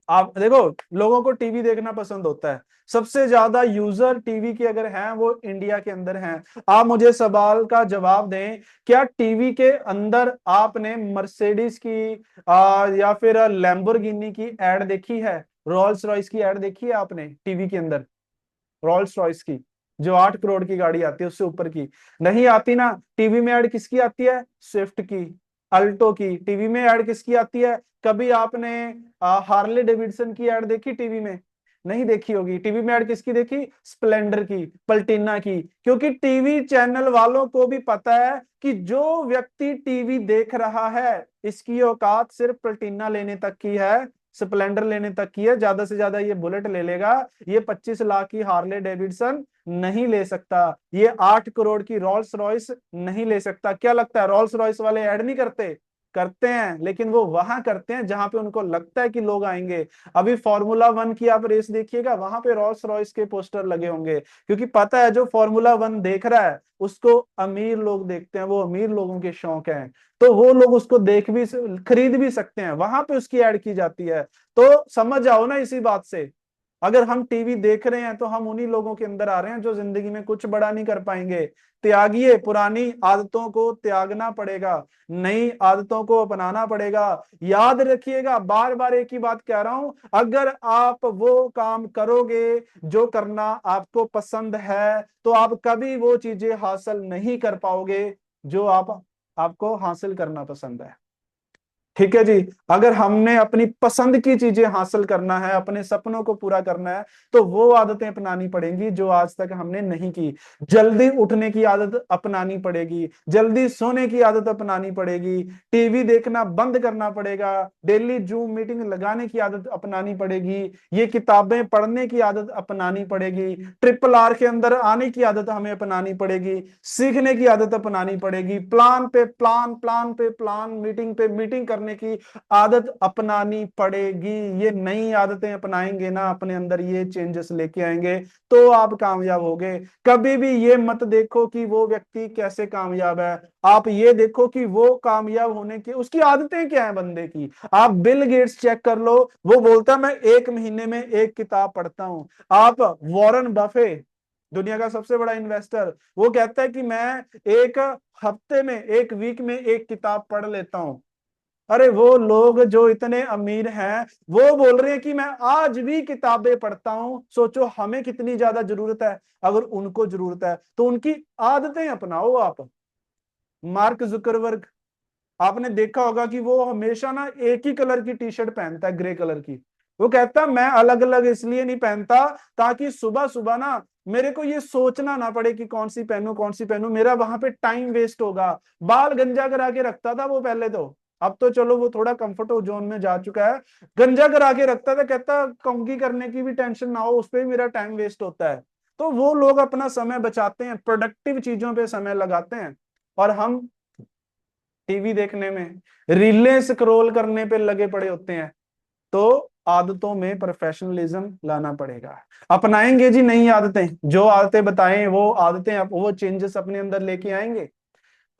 आप देखो, लोगों को टीवी देखना पसंद होता है। सबसे ज्यादा यूजर टीवी के अगर हैं वो इंडिया के अंदर हैं। आप मुझे सवाल का जवाब दें, क्या टीवी के अंदर आपने मर्सिडीज की या फिर लैम्बोर्गिनी की एड देखी है? रोल्स रॉयस की एड देखी है आपने टीवी के अंदर? रोल्स रॉयस की, जो 8 करोड़ की गाड़ी आती है उससे ऊपर की, नहीं आती ना। टीवी में ऐड किसकी आती है? स्विफ्ट की, अल्टो की। टीवी में ऐड किसकी आती है? कभी आपने हार्ले डेविडसन की ऐड देखी टीवी में? नहीं देखी होगी। टीवी में ऐड किसकी देखी? स्प्लेंडर की, पल्टीना की। क्योंकि टीवी चैनल वालों को भी पता है कि जो व्यक्ति टीवी देख रहा है इसकी औकात सिर्फ पल्टीना लेने तक की है, स्प्लेंडर लेने तक की है। ज्यादा से ज्यादा ये बुलेट ले लेगा, ये 25 लाख की हार्ले डेविडसन नहीं ले सकता, ये 8 करोड़ की रोल्स रॉयस नहीं ले सकता। क्या लगता है रोल्स रॉयस वाले ऐड नहीं करते? करते हैं, लेकिन वो वहां करते हैं जहां पे उनको लगता है कि लोग आएंगे। अभी फार्मूला 1 की आप रेस देखिएगा, वहां पे रोल्स रॉयस के पोस्टर लगे होंगे, क्योंकि पता है जो फार्मूला 1 देख रहा है उसको अमीर लोग देखते हैं, वो अमीर लोगों के शौक हैं। तो वो लोग उसको देख भी, खरीद भी सकते हैं, वहां पे उसकी ऐड की जाती है। तो समझ आओ ना इसी बात से, अगर हम टीवी देख रहे हैं तो हम उन्हीं लोगों के अंदर आ रहे हैं जो जिंदगी में कुछ बड़ा नहीं कर पाएंगे। त्यागिए, पुरानी आदतों को त्यागना पड़ेगा, नई आदतों को अपनाना पड़ेगा। याद रखिएगा, बार बार एक ही बात कह रहा हूं, अगर आप वो काम करोगे जो करना आपको पसंद है तो आप कभी वो चीजें हासिल नहीं कर पाओगे जो आपको हासिल करना पसंद है। ठीक है जी। अगर हमने अपनी पसंद की चीजें हासिल करना है, अपने सपनों को पूरा करना है, तो वो आदतें अपनानी पड़ेंगी जो आज तक हमने नहीं की। जल्दी उठने की आदत अपनानी पड़ेगी, जल्दी सोने की आदत अपनानी पड़ेगी, टीवी देखना बंद करना पड़ेगा, डेली जूम मीटिंग लगाने की आदत अपनानी पड़ेगी, ये किताबें पढ़ने की आदत अपनानी पड़ेगी, RRR के अंदर आने की आदत हमें अपनानी पड़ेगी, सीखने की आदत अपनानी पड़ेगी, प्लान पे प्लान, प्लान पे प्लान, मीटिंग पे मीटिंग करने की आदत अपनानी पड़ेगी। ये नई आदतें अपनाएंगे ना, अपने अंदर ये चेंजेस लेके आएंगे, तो आप कामयाब होगे। कभी भी ये मत देखो कि वो व्यक्ति कैसे कामयाब है, आप ये देखो कि वो कामयाब होने की उसकी आदतें क्या है बंदे की। आप बिल गेट्स चेक कर लो, वो बोलता है मैं 1 महीने में एक किताब पढ़ता हूं। आप वॉरेन बफे, दुनिया का सबसे बड़ा इन्वेस्टर, वो कहता है कि मैं एक हफ्ते में, एक वीक में एक किताब पढ़ लेता हूं। अरे वो लोग जो इतने अमीर हैं वो बोल रहे हैं कि मैं आज भी किताबें पढ़ता हूं। सोचो हमें कितनी ज्यादा जरूरत है। अगर उनको जरूरत है तो उनकी आदतें अपनाओ आप। मार्क जुकरबर्ग, आपने देखा होगा कि वो हमेशा ना एक ही कलर की टी शर्ट पहनता है, ग्रे कलर की। वो कहता है मैं अलग अलग इसलिए नहीं पहनता ताकि सुबह सुबह ना मेरे को ये सोचना ना पड़े कि कौन सी पहनूं कौन सी पहनूं, मेरा वहां पे टाइम वेस्ट होगा। बाल गंजा करा के रखता था वो पहले तो, अब तो चलो वो थोड़ा कंफर्ट जोन में जा चुका है। गंजा करा के रखता था, कहता कंघी करने की भी टेंशन ना हो, उस पर भी मेरा टाइम वेस्ट होता है। तो वो लोग अपना समय बचाते हैं, प्रोडक्टिव चीजों पे समय लगाते हैं, और हम टीवी देखने में, रीलें स्क्रॉल करने पे लगे पड़े होते हैं। तो आदतों में प्रोफेशनलिज्म लाना पड़ेगा। अपनाएंगे जी नई आदतें, जो आदतें बताएं वो आदतें, वो चेंजेस अपने अंदर लेके आएंगे।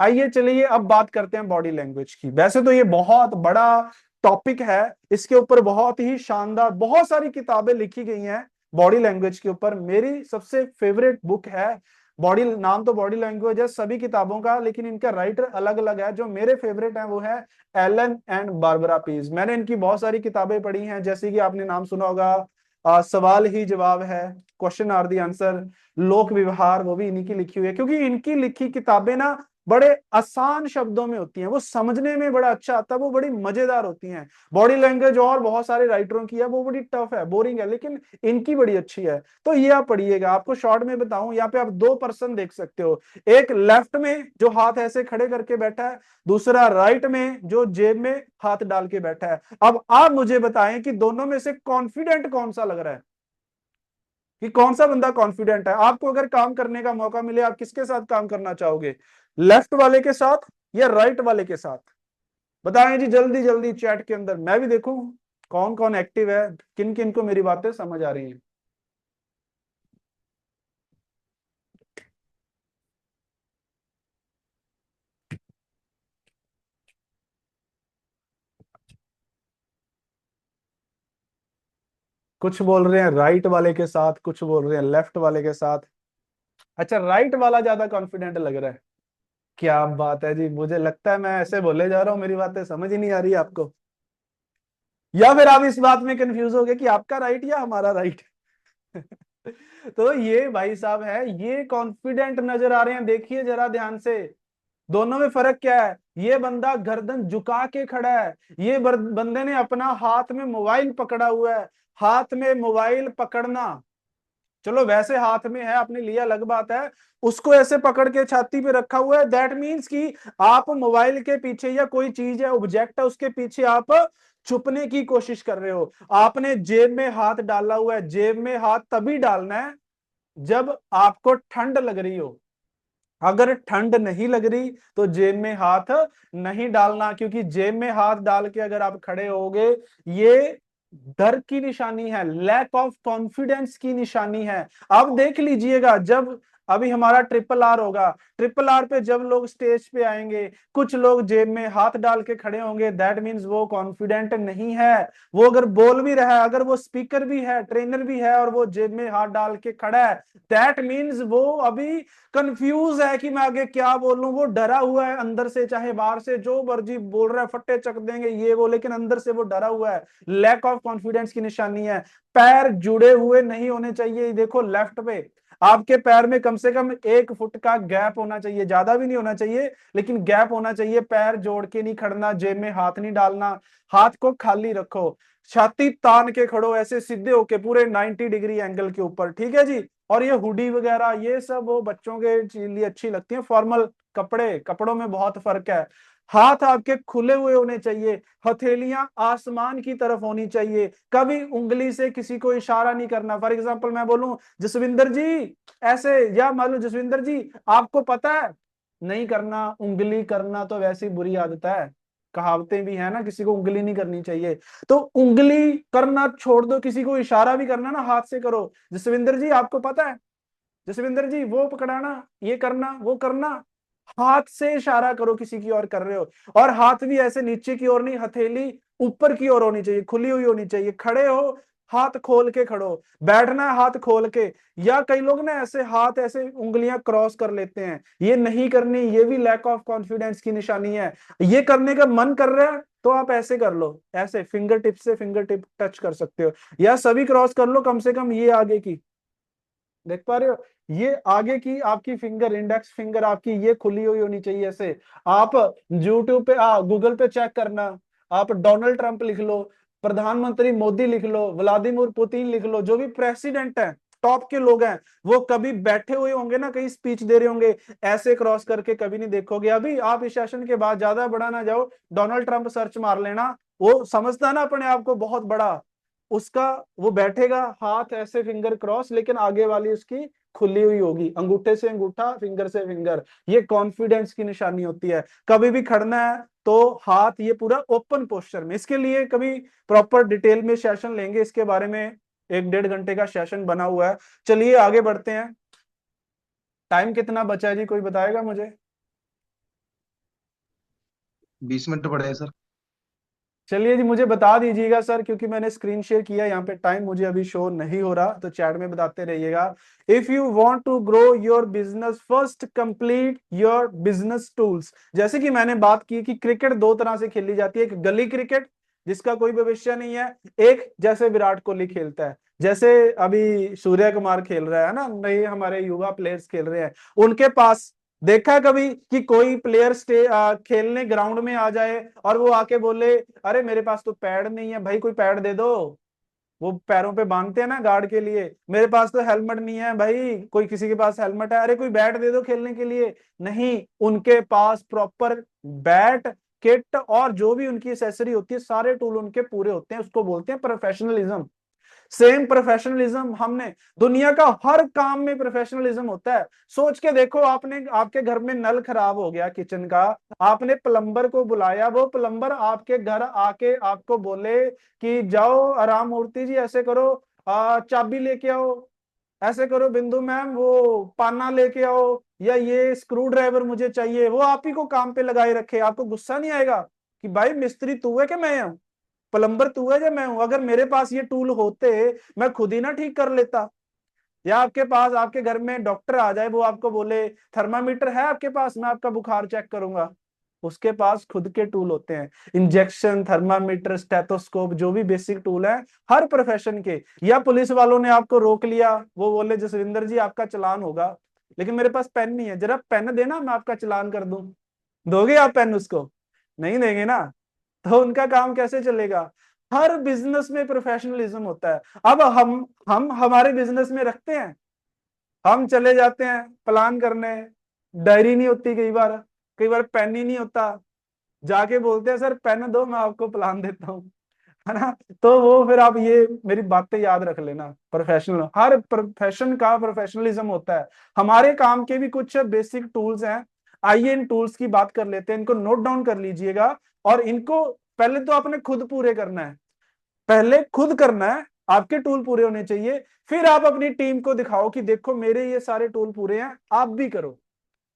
आइए चलिए अब बात करते हैं बॉडी लैंग्वेज की। वैसे तो ये बहुत बड़ा टॉपिक है, इसके ऊपर बहुत ही शानदार बहुत सारी किताबें लिखी गई हैं बॉडी लैंग्वेज के ऊपर। मेरी सबसे फेवरेट बुक है बॉडी, नाम तो बॉडी लैंग्वेज है सभी किताबों का, लेकिन इनका राइटर अलग अलग है। जो मेरे फेवरेट है वो है एलन एंड बारबरा पीज। मैंने इनकी बहुत सारी किताबें पढ़ी हैं, जैसे कि आपने नाम सुना होगा सवाल ही जवाब है, क्वेश्चन आर दी आंसर, लोक व्यवहार, वो भी इन्हीं की लिखी हुई है। क्योंकि इनकी लिखी किताबें ना बड़े आसान शब्दों में होती हैं, वो समझने में बड़ा अच्छा आता है, वो बड़ी मजेदार होती हैं। बॉडी लैंग्वेज और बहुत सारे राइटरों की है, वो बड़ी टफ है, बोरिंग है, लेकिन इनकी बड़ी अच्छी है। तो ये आप पढ़िएगा। आपको शॉर्ट में बताऊं, यहाँ पे आप दो पर्सन देख सकते हो, एक लेफ्ट में जो हाथ ऐसे खड़े करके बैठा है, दूसरा राइट में जो जेब में हाथ डाल के बैठा है। अब आप मुझे बताएं कि दोनों में से कॉन्फिडेंट कौन सा लग रहा है, कि कौन सा बंदा कॉन्फिडेंट है। आपको अगर काम करने का मौका मिले, आप किसके साथ काम करना चाहोगे, लेफ्ट वाले के साथ या राइट वाले के साथ? बताएं जी जल्दी जल्दी चैट के अंदर, मैं भी देखूं कौन कौन एक्टिव है, किन किन को मेरी बातें समझ आ रही हैं। कुछ बोल रहे हैं राइट वाले के साथ, कुछ बोल रहे हैं लेफ्ट वाले के साथ। अच्छा, राइट वाला ज्यादा कॉन्फिडेंट लग रहा है। क्या बात है जी, मुझे लगता है मैं ऐसे बोले जा रहा हूँ, मेरी बातें समझ ही नहीं आ रही आपको, या फिर आप इस बात में कंफ्यूज हो गए कि आपका राइट या हमारा राइट। तो ये भाई साहब है, ये कॉन्फिडेंट नजर आ रहे हैं, देखिए जरा ध्यान से। दोनों में फर्क क्या है, ये बंदा गर्दन झुका के खड़ा है, ये बंदे ने अपना हाथ में मोबाइल पकड़ा हुआ है। हाथ में मोबाइल पकड़ना, चलो वैसे हाथ में है अपने लिए अलग बात है, उसको ऐसे पकड़ के छाती पे रखा हुआ है, दैट मीन्स कि आप मोबाइल के पीछे या कोई चीज है, ऑब्जेक्ट है, उसके पीछे आप छुपने की कोशिश कर रहे हो। आपने जेब में हाथ डाला हुआ है, जेब में हाथ तभी डालना है जब आपको ठंड लग रही हो। अगर ठंड नहीं लग रही तो जेब में हाथ नहीं डालना, क्योंकि जेब में हाथ डाल के अगर आप खड़े होगे, ये डर की निशानी है, लैक ऑफ कॉन्फिडेंस की निशानी है। अब देख लीजिएगा, जब अभी हमारा ट्रिपल आर होगा, ट्रिपल आर पे जब लोग स्टेज पे आएंगे, कुछ लोग जेब में हाथ डाल के खड़े होंगे, दैट मीन्स वो कॉन्फिडेंट नहीं है। वो अगर बोल भी रहा है, अगर वो स्पीकर भी है, ट्रेनर भी है, और वो जेब में हाथ डाल के खड़ा है, दैट मीन्स वो अभी कंफ्यूज है कि मैं आगे क्या बोलूं। वो डरा हुआ है अंदर से, चाहे बाहर से जो मर्जी बोल रहा है, फट्टे चक देंगे ये वो, लेकिन अंदर से वो डरा हुआ है। लैक ऑफ कॉन्फिडेंस की निशानी है। पैर जुड़े हुए नहीं होने चाहिए। देखो लेफ्ट पे आपके पैर में कम से कम 1 फुट का गैप होना चाहिए, ज्यादा भी नहीं होना चाहिए, लेकिन गैप होना चाहिए। पैर जोड़ के नहीं खड़ना, जेब में हाथ नहीं डालना, हाथ को खाली रखो, छाती तान के खड़ो, ऐसे सीधे होके पूरे 90 डिग्री एंगल के ऊपर, ठीक है जी। और ये हुडी वगैरह ये सब वो बच्चों के लिए अच्छी लगती है, फॉर्मल कपड़े, कपड़ों में बहुत फर्क है। हाथ आपके खुले हुए होने चाहिए, हथेलियां आसमान की तरफ होनी चाहिए, कभी उंगली से किसी को इशारा नहीं करना। फॉर एग्जांपल मैं बोलूं जसविंदर जी ऐसे, या मान लो जसविंदर जी आपको पता है, नहीं करना। उंगली करना तो वैसी बुरी आदत है, कहावतें भी है ना, किसी को उंगली नहीं करनी चाहिए। तो उंगली करना छोड़ दो, किसी को इशारा भी करना ना हाथ से करो। जसविंदर जी आपको पता है, जसविंदर जी वो पकड़ाना, ये करना, वो करना, हाथ से इशारा करो किसी की ओर कर रहे हो। और हाथ भी ऐसे नीचे की ओर नहीं, हथेली ऊपर की ओर होनी चाहिए, खुली हुई होनी चाहिए। खड़े हो हाथ खोल के खड़ो, बैठना है हाथ खोल के। या कई लोग ना ऐसे हाथ ऐसे उंगलियां क्रॉस कर लेते हैं, ये नहीं करनी, ये भी लैक ऑफ कॉन्फिडेंस की निशानी है। ये करने का मन कर रहा है तो आप ऐसे कर लो, ऐसे फिंगर टिप से फिंगर टिप टच कर सकते हो, या सभी क्रॉस कर लो, कम से कम ये आगे की, देख पा रहे हो, ये आगे की आपकी फिंगर, इंडेक्स फिंगर आपकी ये खुली हुई होनी चाहिए ऐसे। आप यूट्यूब पे गूगल पे चेक करना, आप डोनाल्ड ट्रंप लिख लो, प्रधानमंत्री मोदी लिख लो, व्लादिमीर पुतिन लिख लो, जो भी प्रेसिडेंट है, टॉप के लोग हैं, वो कभी बैठे हुए होंगे ना, कहीं स्पीच दे रहे होंगे, ऐसे क्रॉस करके कभी नहीं देखोगे। अभी आप इस सेशन के बाद ज्यादा बड़ा ना जाओ, डोनाल्ड ट्रंप सर्च मार लेना, वो समझता है ना अपने आप को बहुत बड़ा, उसका वो बैठेगा हाथ ऐसे फिंगर क्रॉस, लेकिन आगे वाली उसकी खुली हुई होगी, अंगूठे से अंगूठा, फिंगर से फिंगर। ये कॉन्फिडेंस की निशानी होती है। कभी भी खड़ना है तो हाथ ये पूरा ओपन पोस्चर में। इसके लिए कभी प्रॉपर डिटेल में सेशन लेंगे, इसके बारे में 1-1.5 घंटे का सेशन बना हुआ है। चलिए आगे बढ़ते हैं। टाइम कितना बचा है जी, कोई बताएगा मुझे? 20 मिनट पड़े हैं सर। चलिए जी, मुझे बता दीजिएगा सर, क्योंकि मैंने स्क्रीन शेयर किया, यहाँ पे टाइम मुझे अभी शो नहीं हो रहा, तो चैट में बताते रहिएगा। If you want to grow your business, first complete your business tools. जैसे कि मैंने बात की कि क्रिकेट दो तरह से खेली जाती है, एक गली क्रिकेट जिसका कोई भविष्य नहीं है, एक जैसे विराट कोहली खेलता है, जैसे अभी सूर्य कुमार खेल रहा है ना, नए हमारे युवा प्लेयर्स खेल रहे हैं, उनके पास देखा है कभी कि कोई प्लेयर खेलने ग्राउंड में आ जाए और वो आके बोले, अरे मेरे पास तो पैड नहीं है भाई, कोई पैड दे दो। वो पैरों पे बांधते हैं ना गार्ड के लिए, मेरे पास तो हेलमेट नहीं है भाई, कोई किसी के पास हेलमेट है, अरे कोई बैट दे दो खेलने के लिए। नहीं, उनके पास प्रॉपर बैट, किट और जो भी उनकी एसेसरी होती है, सारे टूल उनके पूरे होते हैं, उसको बोलते हैं प्रोफेशनलिज्म। सेम प्रोफेशनलिज्म हमने, दुनिया का हर काम में प्रोफेशनलिज्म होता है। सोच के देखो, आपने, आपके घर में नल खराब हो गया किचन का, आपने प्लम्बर को बुलाया, वो प्लम्बर आपके घर आके आपको बोले कि जाओ राम मूर्ति जी ऐसे करो, चाबी लेके आओ, ऐसे करो बिंदु मैम वो पाना लेके आओ, या ये स्क्रू ड्राइवर मुझे चाहिए, वो आप ही को काम पे लगाए रखे, आपको गुस्सा नहीं आएगा कि भाई मिस्त्री तू है कि मैं हूं, प्लम्बर तू है या मैं हूं? अगर मेरे पास ये टूल होते, मैं खुद ही ना ठीक कर लेता। या आपके पास, आपके घर में डॉक्टर आ जाए, वो आपको बोले थर्मामीटर है आपके पास, मैं आपका बुखार चेक करूंगा, उसके पास खुद के टूल होते हैं, इंजेक्शन, थर्मामीटर, स्टेथोस्कोप, जो भी बेसिक टूल है हर प्रोफेशन के। या पुलिस वालों ने आपको रोक लिया, वो बोले जसविंदर जी आपका चालान होगा, लेकिन मेरे पास पेन नहीं है, जरा पेन देना मैं आपका चालान कर दूं, दोगे आप पेन उसको? नहीं देंगे ना, तो उनका काम कैसे चलेगा? हर बिजनेस में प्रोफेशनलिज्म होता है। अब हम हमारे बिजनेस में रखते हैं, हम चले जाते हैं प्लान करने, डायरी नहीं होती कई बार पेन ही नहीं होता, जाके बोलते हैं सर पेन दो मैं आपको प्लान देता हूँ, है ना? तो वो फिर आप ये मेरी बातें याद रख लेना, प्रोफेशनल, हर प्रोफेशन का प्रोफेशनलिज्म होता है। हमारे काम के भी कुछ बेसिक टूल्स हैं, आइए इन टूल्स की बात कर लेते हैं, इनको नोट डाउन कर लीजिएगा। और इनको पहले तो आपने खुद पूरे करना है, पहले खुद करना है, आपके टूल पूरे होने चाहिए, फिर आप अपनी टीम को दिखाओ कि देखो मेरे ये सारे टूल पूरे हैं, आप भी करो।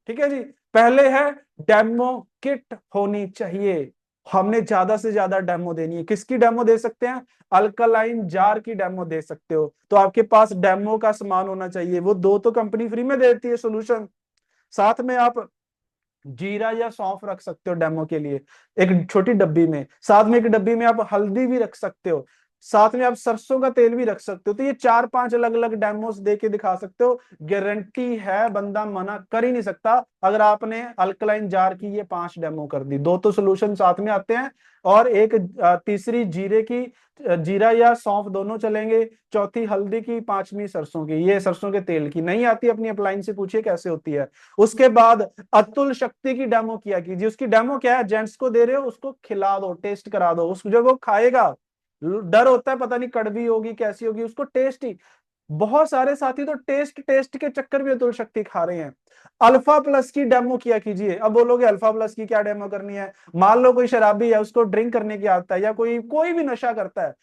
ठीक है जी। पहले है डेमो किट होनी चाहिए, हमने ज्यादा से ज्यादा डेमो देनी है। किसकी डेमो दे सकते हैं? अल्कलाइन जार की डेमो दे सकते हो, तो आपके पास डेमो का सामान होना चाहिए। वो दो तो कंपनी फ्री में देती है सोल्यूशन, साथ में आप जीरा या सौंफ रख सकते हो डेमो के लिए, एक छोटी डब्बी में, साथ में एक डब्बी में आप हल्दी भी रख सकते हो, साथ में आप सरसों का तेल भी रख सकते हो। तो ये 4-5 अलग अलग डेमोस दे के दिखा सकते हो, गारंटी है बंदा मना कर ही नहीं सकता अगर आपने अल्कलाइन जार की ये 5 डेमो कर दी। दो तो सोल्यूशन साथ में आते हैं, और एक तीसरी जीरे की, जीरा या सौंफ दोनों चलेंगे, चौथी हल्दी की, पांचवी सरसों की, ये सरसों के तेल की नहीं आती, अपनी अप्लायंस से पूछिए कैसे होती है। उसके बाद अतुल शक्ति की डेमो किया कीजिए। उसकी डेमो क्या है? जेंट्स को दे रहे हो, उसको खिला दो, टेस्ट करा दो, उसको जब वो खाएगा, डर होता है पता नहीं कड़वी होगी कैसी होगी, उसको टेस्ट ही, बहुत सारे साथी तो टेस्ट टेस्ट के चक्कर में अतुल शक्ति खा रहे हैं। अल्फा प्लस की डेमो किया कीजिए। अब बोलोगे अल्फा प्लस की क्या डेमो करनी है? मान लो कोई शराबी है, उसको ड्रिंक करने की आदत है, या कोई कोई भी नशा करता है,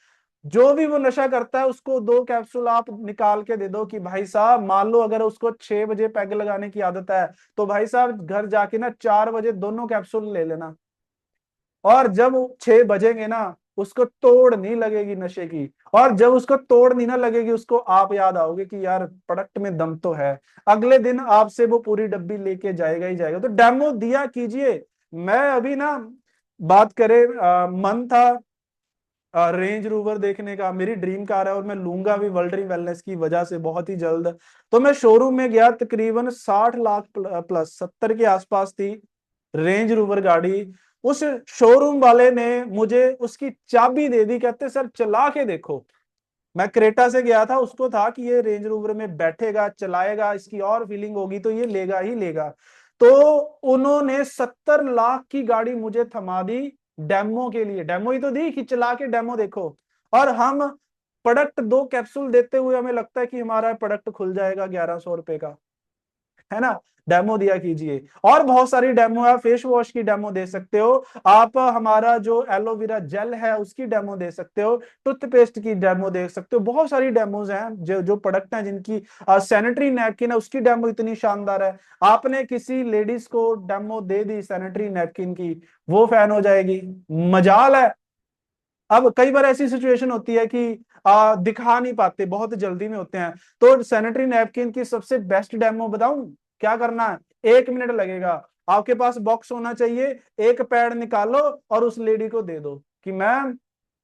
जो भी वो नशा करता है, उसको 2 कैप्सूल आप निकाल के दे दो कि भाई साहब, मान लो अगर उसको 6 बजे पैग लगाने की आदत है, तो भाई साहब घर जाके ना 4 बजे दोनों कैप्सूल ले लेना, और जब 6 बजेंगे ना, उसको तोड़ नहीं लगेगी नशे की, और जब उसको तोड़ नहीं ना लगेगी, उसको आप याद आओगे कि यार प्रोडक्ट में दम तो है, अगले दिन आपसे वो पूरी डब्बी लेके जाएगा ही जाएगा। तो डेमो दिया कीजिए। मैं अभी ना, बात करें, मन था रेंज रोवर देखने का, मेरी ड्रीम कार है, और मैं लूंगा भी वर्ल्ड ड्रीम वेलनेस की वजह से बहुत ही जल्द। तो मैं शोरूम में गया, तकरीबन 60 लाख प्लस 70 के आसपास थी रेंज रोवर गाड़ी। उस शोरूम वाले ने मुझे उसकी चाबी दे दी, कहते सर चला के देखो। मैं क्रेटा से गया था, उसको था कि ये रेंज रोवर में बैठेगा, चलाएगा, इसकी और फीलिंग होगी तो ये लेगा ही लेगा। तो उन्होंने 70 लाख की गाड़ी मुझे थमा दी डेमो के लिए। डेमो ही तो दी कि चला के डेमो देखो। और हम प्रोडक्ट 2 कैप्सूल देते हुए हमें लगता है कि हमारा प्रोडक्ट खुल जाएगा 1100 रुपए का, है ना। डेमो दिया कीजिए। और बहुत सारी डेमो है, फेस वॉश की डेमो दे सकते हो आप, हमारा जो एलोवेरा जेल है उसकी डेमो दे सकते हो, टूथपेस्ट की डेमो दे सकते हो। बहुत सारी डेमोज हैं जो जो प्रोडक्ट हैं जिनकी, सैनिटरी नैपकिन है उसकी डेमो इतनी शानदार है। आपने किसी लेडीज को डेमो दे दी सैनिटरी नैपकिन की, वो फैन हो जाएगी, मजाल है। अब कई बार ऐसी सिचुएशन होती है कि दिखा नहीं पाते, बहुत जल्दी में होते हैं, तो सैनिटरी नैपकिन की सबसे बेस्ट डेमो बताऊं? क्या करना है, 1 मिनट लगेगा। आपके पास बॉक्स होना चाहिए, एक पैड निकालो और उस लेडी को दे दो कि मैम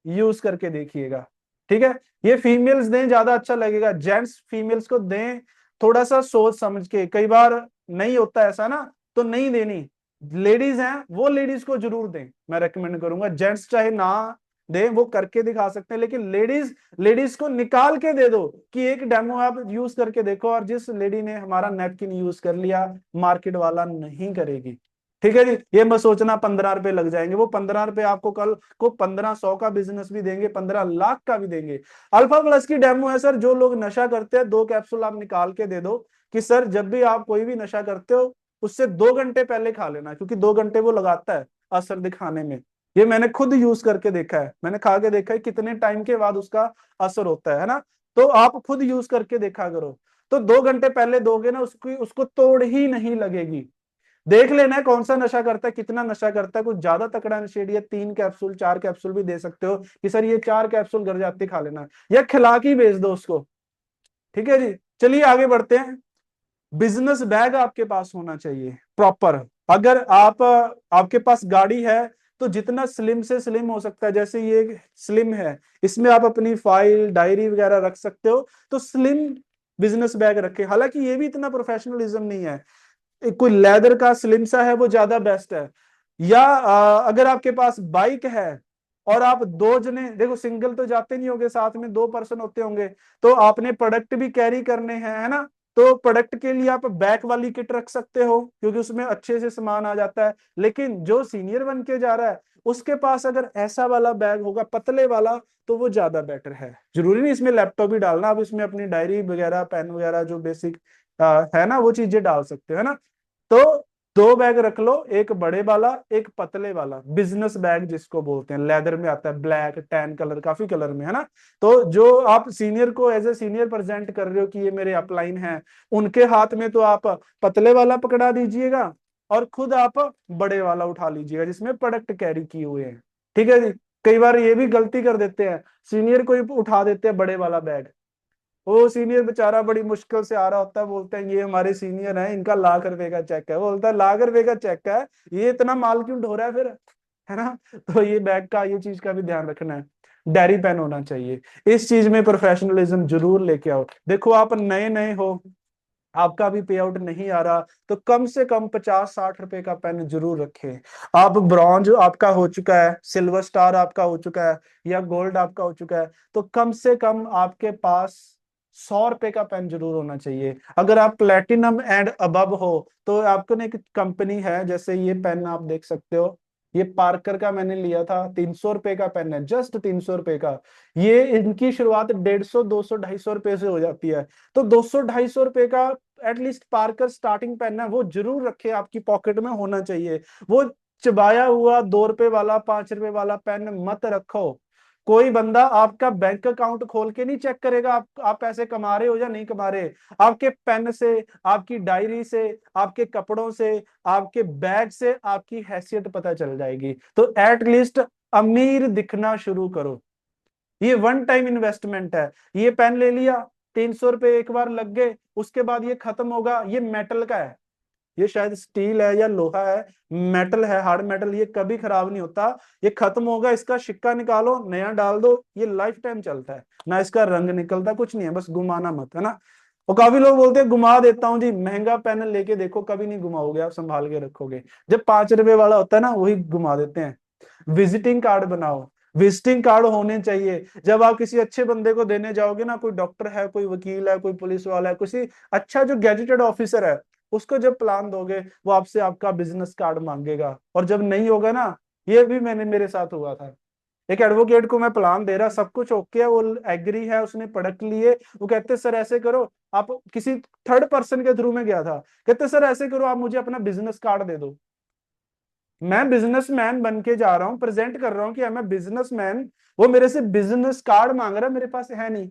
यूज करके देखिएगा। ठीक है, ये फीमेल्स दें ज्यादा अच्छा लगेगा, जेंट्स फीमेल्स को दें थोड़ा सा सोच समझ के, कई बार नहीं होता ऐसा ना, तो नहीं देनी। लेडीज हैं वो लेडीज को जरूर दें, मैं रेकमेंड करूंगा। जेंट्स चाहे ना दे, वो करके दिखा सकते हैं, लेकिन लेडीज लेडीज को निकाल के दे दो कि एक डेमो आप यूज करके देखो। और जिस लेडी ने हमारा नैपकिन यूज कर लिया, मार्केट वाला नहीं करेगी। ठीक है जी, ये मत सोचना 15 रुपए लग जाएंगे, वो 15 रुपए आपको कल को 1500 का बिजनेस भी देंगे, 15 लाख का भी देंगे। अल्फा प्लस की डेमो है सर, जो लोग नशा करते हैं 2 कैप्सूल आप निकाल के दे दो कि सर जब भी आप कोई भी नशा करते हो उससे 2 घंटे पहले खा लेना, क्योंकि 2 घंटे वो लगाता है असर दिखाने में। ये मैंने खुद यूज करके देखा है, मैंने खा के देखा है कितने टाइम के बाद उसका असर होता है ना। तो आप खुद यूज करके देखा करो। तो 2 घंटे पहले दोगे ना, उसकी उसको तोड़ ही नहीं लगेगी। देख लेना है कौन सा नशा करता है, कितना नशा करता है। कुछ ज्यादा तकड़ा नशेड़ी है, 3 कैप्सूल 4 कैप्सूल भी दे सकते हो कि सर ये 4 कैप्सूल घर जाते खा लेना, या खिला के ही भेज दो उसको। ठीक है जी, चलिए आगे बढ़ते हैं। बिजनेस बैग आपके पास होना चाहिए प्रॉपर। अगर आप आपके पास गाड़ी है तो जितना स्लिम से स्लिम हो सकता है, जैसे ये स्लिम है, इसमें आप अपनी फाइल डायरी वगैरह रख सकते हो, तो स्लिम बिजनेस बैग रखें। हालांकि ये भी इतना प्रोफेशनलिज्म नहीं है, कोई लेदर का स्लिम सा है वो ज्यादा बेस्ट है। या अगर आपके पास बाइक है और आप 2 जने, देखो सिंगल तो जाते नहीं होंगे, साथ में 2 पर्सन होते होंगे, तो आपने प्रोडक्ट भी कैरी करने हैं, है ना। तो प्रोडक्ट के लिए आप बैक वाली किट रख सकते हो, क्योंकि उसमें अच्छे से सामान आ जाता है। लेकिन जो सीनियर बन के जा रहा है उसके पास अगर ऐसा वाला बैग होगा पतले वाला, तो वो ज्यादा बेटर है। जरूरी नहीं इसमें लैपटॉप ही डालना, आप इसमें अपनी डायरी वगैरह पेन वगैरह जो बेसिक है ना वो चीजें डाल सकते हो, है ना। तो 2 बैग रख लो, एक बड़े वाला एक पतले वाला, बिजनेस बैग जिसको बोलते हैं, लेदर में आता है, ब्लैक टैन कलर, काफी कलर में, है ना। तो जो आप सीनियर को एज ए सीनियर प्रेजेंट कर रहे हो कि ये मेरे अपलाइन है, उनके हाथ में तो आप पतले वाला पकड़ा दीजिएगा और खुद आप बड़े वाला उठा लीजिएगा जिसमें प्रोडक्ट कैरी किए हुए हैं। ठीक है जी। कई बार ये भी गलती कर देते हैं, सीनियर को ही उठा देते हैं बड़े वाला बैग। वो सीनियर बेचारा बड़ी मुश्किल से आ रहा होता है, बोलते हैं ये हमारे सीनियर हैं, इनका लाख रुपए का चेक है। वो बोलता है लाख रुपए का चेक है, ये इतना माल क्यों ढो रहा है फिर, है ना। तो ये बैग का, ये चीज का भी ध्यान रखना है। डायरी पेन होना चाहिए, इस चीज में प्रोफेशनलिज्म जरूर लेके आओ। देखो आप नए नए हो, आपका भी पे आउट नहीं आ रहा, तो कम से कम 50-60 रुपए का पेन जरूर रखें। आप ब्रॉन्ज आपका हो चुका है, सिल्वर स्टार आपका हो चुका है, या गोल्ड आपका हो चुका है, तो कम से कम आपके पास 100 रुपए का पेन जरूर होना चाहिए। अगर आप प्लेटिनम एंड अबव हो तो आपको ना एक कंपनी है, जैसे ये पेन आप देख सकते हो, ये पार्कर का मैंने लिया था, 300 रुपए का पेन है, जस्ट 300 रुपए का। ये इनकी शुरुआत 150, 200, 250 रुपए से हो जाती है। तो 200, 250 रुपए का एटलीस्ट पार्कर स्टार्टिंग पेन है, वो जरूर रखे, आपकी पॉकेट में होना चाहिए। वो चबाया हुआ 2 रुपए वाला 5 रुपए वाला पेन मत रखो। कोई बंदा आपका बैंक अकाउंट खोल के नहीं चेक करेगा आप पैसे कमा रहे हो या नहीं कमा रहे। आपके पेन से, आपकी डायरी से, आपके कपड़ों से, आपके बैग से आपकी हैसियत पता चल जाएगी। तो एटलीस्ट अमीर दिखना शुरू करो। ये वन टाइम इन्वेस्टमेंट है। ये पेन ले लिया, 300 रुपए एक बार लग गए, उसके बाद ये खत्म होगा। ये मेटल का है, ये शायद स्टील है या लोहा है, मेटल है, हार्ड मेटल, ये कभी खराब नहीं होता। ये खत्म होगा, इसका सिक्का निकालो नया डाल दो, ये लाइफ टाइम चलता है ना, इसका रंग निकलता कुछ नहीं है, बस घुमाना मत, है ना। और काफी लोग बोलते हैं घुमा देता हूँ जी, महंगा पेन लेके देखो कभी नहीं घुमाओगे, आप संभाल के रखोगे। जब 5 रुपए वाला होता है ना वही घुमा देते हैं। विजिटिंग कार्ड बनाओ, विजिटिंग कार्ड होने चाहिए। जब आप किसी अच्छे बंदे को देने जाओगे ना, कोई डॉक्टर है, कोई वकील है, कोई पुलिस वाला है, किसी अच्छा जो गैजेटेड ऑफिसर है, उसको जब प्लान दोगे वो आपसे आपका बिजनेस कार्ड मांगेगा। और जब नहीं होगा ना, ये भी मेरे साथ हुआ था। एक एडवोकेट को मैं प्लान दे रहा, सब कुछ ओके है, वो एग्री है, उसने प्रोडक्ट लिए, वो कहते सर ऐसे करो आप, किसी थर्ड पर्सन के थ्रू में गया था, कहते सर ऐसे करो आप मुझे अपना बिजनेस कार्ड दे दो। मैं बिजनेसमैन बन के जा रहा हूँ, प्रेजेंट कर रहा हूँ कि मैं बिजनेसमैन, वो मेरे से बिजनेस कार्ड मांग रहा है, मेरे पास है नहीं।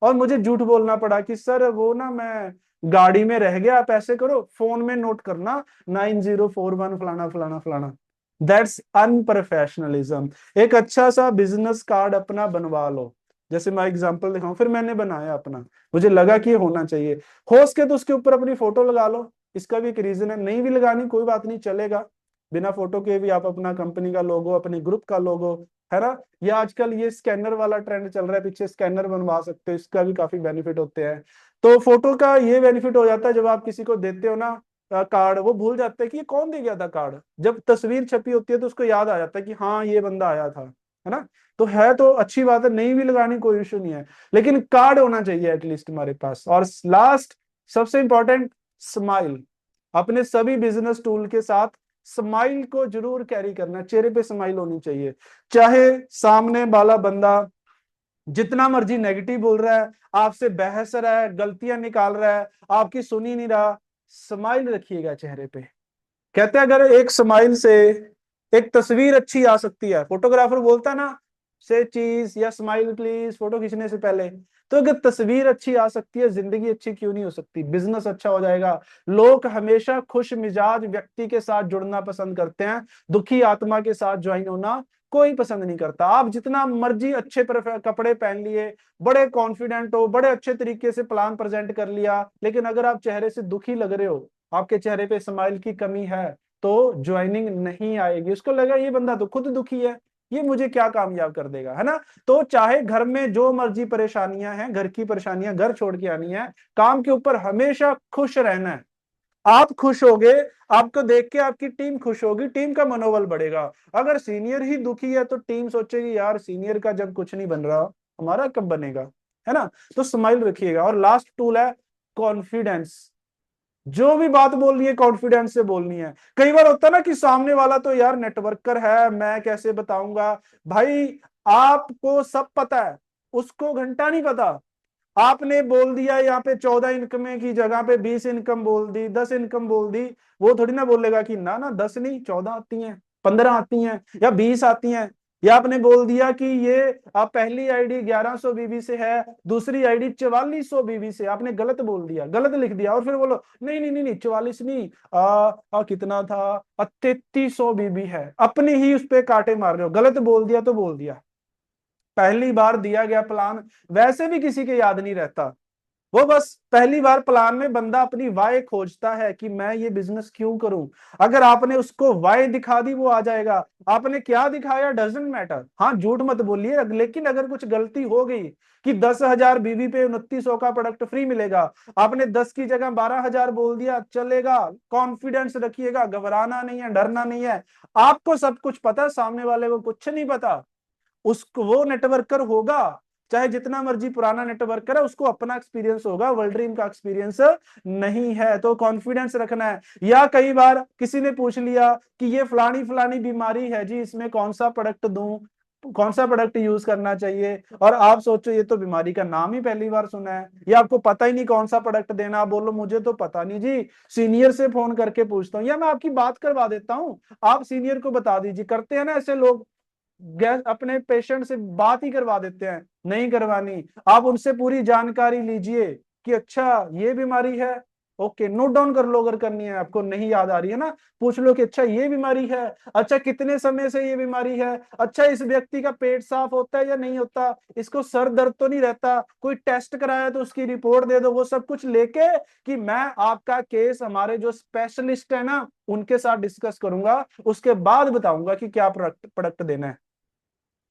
और मुझे झूठ बोलना पड़ा कि सर वो ना मैं गाड़ी में रह गया, आप ऐसे करो फोन में नोट करना 9041 फलाना फलाना फलाना। That's unprofessionalism. एक अच्छा सा बिजनेस कार्ड अपना बनवा लो। जैसे मैं एग्जांपल दिखाऊं, फिर मैंने बनाया अपना, मुझे लगा कि ये होना चाहिए। हो सके तो उसके ऊपर अपनी फोटो लगा लो, इसका भी एक रीजन है। नहीं भी लगानी कोई बात नहीं, चलेगा, बिना फोटो के भी आप अपना कंपनी का लोगो, अपने ग्रुप का लोगो, है ना। ये आजकल ये स्कैनर वाला ट्रेंड चल रहा है, पीछे स्कैनर बनवा सकते हो, इसका भी काफी बेनिफिट होते हैं। तो फोटो का ये बेनिफिट हो जाता है, जब आप किसी को देते हो ना कार्ड, वो भूल जाते हैं कि ये कौन दे गया था कार्ड। जब तस्वीर छपी होती है तो उसको याद आ जाता है कि हाँ ये बंदा आया था, है ना। तो है तो अच्छी बात है, नहीं भी लगानी कोई इशू नहीं है, लेकिन कार्ड होना चाहिए एटलीस्ट हमारे पास। और लास्ट, सबसे इंपॉर्टेंट, स्माइल। अपने सभी बिजनेस टूल के साथ स्माइल को जरूर कैरी करना, चेहरे पे स्माइल होनी चाहिए। चाहे सामने वाला बंदा जितना मर्जी नेगेटिव बोल रहा है, आपसे बहस रहा है, गलतियां निकाल रहा है, आपकी सुन ही नहीं रहा, स्माइल रखिएगा चेहरे पे। कहते हैं अगर एक स्माइल से एक तस्वीर अच्छी आ सकती है, फोटोग्राफर बोलता ना से चीज या स्माइल प्लीज फोटो खींचने से पहले, तो अगर तस्वीर अच्छी आ सकती है, जिंदगी अच्छी क्यों नहीं हो सकती, बिजनेस अच्छा हो जाएगा। लोग हमेशा खुश मिजाज व्यक्ति के साथ जुड़ना पसंद करते हैं, दुखी आत्मा के साथ ज्वाइन होना कोई पसंद नहीं करता। आप जितना मर्जी अच्छे कपड़े पहन लिए, बड़े कॉन्फिडेंट हो, बड़े अच्छे तरीके से प्लान प्रेजेंट कर लिया, लेकिन अगर आप चेहरे से दुखी लग रहे हो, आपके चेहरे पे स्माइल की कमी है, तो ज्वाइनिंग नहीं आएगी। उसको लगा ये बंदा तो खुद दुखी है, ये मुझे क्या कामयाब कर देगा, है ना। तो चाहे घर में जो मर्जी परेशानियां हैं, घर की परेशानियां घर छोड़ के आनी है, काम के ऊपर हमेशा खुश रहना है। आप खुश होगे, आपको देख के आपकी टीम खुश होगी, टीम का मनोबल बढ़ेगा। अगर सीनियर ही दुखी है तो टीम सोचेगी यार सीनियर का जब कुछ नहीं बन रहा, हमारा कब बनेगा, है ना। तो स्माइल रखिएगा। और लास्ट टूल है कॉन्फिडेंस। जो भी बात बोलनी है कॉन्फिडेंस से बोलनी है। कई बार होता है ना कि सामने वाला तो यार नेटवर्कर है, मैं कैसे बताऊंगा। भाई आपको सब पता है, उसको घंटा नहीं पता। आपने बोल दिया यहाँ पे 14 इनकम की जगह पे 20 इनकम बोल दी, 10 इनकम बोल दी, वो थोड़ी ना बोलेगा कि ना ना 10 नहीं 14 आती हैं, 15 आती हैं या 20 आती हैं। या आपने बोल दिया कि ये आप पहली आईडी 1100 बीबी से है, दूसरी आईडी 4400 बीबी से, आपने गलत बोल दिया, गलत लिख दिया, और फिर बोलो नहीं नहीं नहीं नहीं 44 नहीं, कितना था 3300 बीबी है, अपने ही उस पे कांटे मार रहे हो, गलत बोल दिया तो बोल दिया। पहली बार दिया गया प्लान वैसे भी किसी के याद नहीं रहता। वो बस पहली बार प्लान में बंदा अपनी वाई खोजता है कि मैं ये बिजनेस क्यों करूं। अगर आपने उसको वाई दिखा दी वो आ जाएगा। आपने क्या दिखाया डजंट मैटर। हाँ झूठ मत बोलिए, लेकिन अगर कुछ गलती हो गई कि 10,000 बीवी पे 2900 का प्रोडक्ट फ्री मिलेगा, आपने 10 की जगह 12,000 बोल दिया, चलेगा। कॉन्फिडेंस रखिएगा, घबराना नहीं है, डरना नहीं है। आपको सब कुछ पता है, सामने वाले को कुछ नहीं पता। उसको वो नेटवर्कर होगा, चाहे जितना मर्जी पुराना नेटवर्कर है, उसको अपना एक्सपीरियंस होगा, वर्ल्ड ड्रीम का एक्सपीरियंस नहीं है। तो कॉन्फिडेंस रखना है। या कई बार किसी ने पूछ लिया कि ये फलानी फलानी बीमारी है जी, इसमें कौन सा प्रोडक्ट दूं, कौन सा प्रोडक्ट यूज करना चाहिए, और आप सोचो ये तो बीमारी का नाम ही पहली बार सुना है, या आपको पता ही नहीं कौन सा प्रोडक्ट देना। आप बोलो मुझे तो पता नहीं जी, सीनियर से फोन करके पूछता हूँ, या मैं आपकी बात करवा देता हूँ, आप सीनियर को बता दीजिए। करते हैं ना ऐसे लोग, गैस अपने पेशेंट से बात ही करवा देते हैं। नहीं करवानी, आप उनसे पूरी जानकारी लीजिए कि अच्छा ये बीमारी है, ओके नोट डाउन कर लो, अगर करनी है आपको, नहीं याद आ रही है ना, पूछ लो कि अच्छा ये बीमारी है, अच्छा कितने समय से ये बीमारी है, अच्छा इस व्यक्ति का पेट साफ होता है या नहीं होता, इसको सर दर्द तो नहीं रहता, कोई टेस्ट कराया तो उसकी रिपोर्ट दे दो। वो सब कुछ लेके कि मैं आपका केस हमारे जो स्पेशलिस्ट है ना उनके साथ डिस्कस करूंगा, उसके बाद बताऊंगा कि क्या प्रोडक्ट प्रोडक्ट देना है।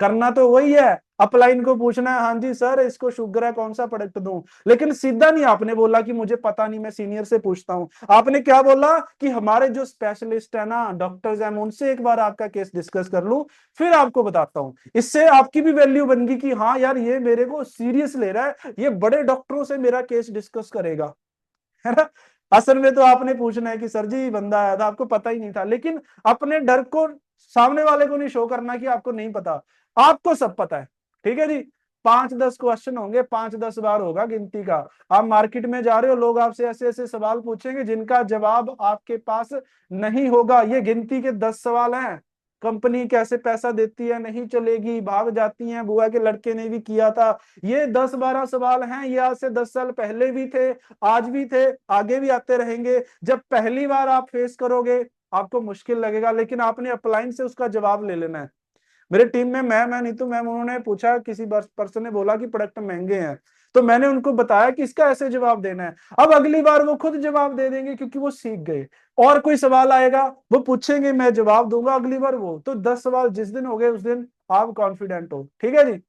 करना तो वही है, अपलाइन को पूछना है हाँ जी सर इसको शुगर है कौन सा प्रोडक्ट दूं, लेकिन सीधा नहीं आपने बोला कि मुझे पता नहीं मैं सीनियर से पूछता हूं। आपने क्या बोला कि हमारे जो स्पेशलिस्ट है ना डॉक्टर्स हैं मैं उनसे एक बार आपका केस डिस्कस कर लूं फिर आपको बताता हूं। इससे आपकी भी वैल्यू बन गई कि हाँ यार ये मेरे को सीरियस ले रहा है, ये बड़े डॉक्टरों से मेरा केस डिस्कस करेगा, है ना। असल में तो आपने पूछना है कि सर जी बंदा आया था आपको पता ही नहीं था, लेकिन अपने डर को सामने वाले को नहीं शो करना कि आपको नहीं पता, आपको सब पता है। ठीक है जी, 5-10 क्वेश्चन होंगे, 5-10 बार होगा गिनती का। आप मार्केट में जा रहे हो, लोग आपसे ऐसे ऐसे सवाल पूछेंगे जिनका जवाब आपके पास नहीं होगा। ये गिनती के 10 सवाल हैं। कंपनी कैसे पैसा देती है, नहीं चलेगी, भाग जाती है, बुआ के लड़के ने भी किया था। ये 10-12 सवाल हैं, ये आज से 10 साल पहले भी थे, आज भी थे, आगे भी आते रहेंगे। जब पहली बार आप फेस करोगे आपको मुश्किल लगेगा, लेकिन आपने अपलाइन से उसका जवाब ले लेना है। मेरे टीम में मैम है नीतू मैम, उन्होंने पूछा, किसी पर्सन ने बोला कि प्रोडक्ट महंगे हैं, तो मैंने उनको बताया कि इसका ऐसे जवाब देना है। अब अगली बार वो खुद जवाब दे देंगे क्योंकि वो सीख गए। और कोई सवाल आएगा वो पूछेंगे, मैं जवाब दूंगा, अगली बार वो। तो 10 सवाल जिस दिन हो गए उस दिन आप कॉन्फिडेंट हो। ठीक है जी।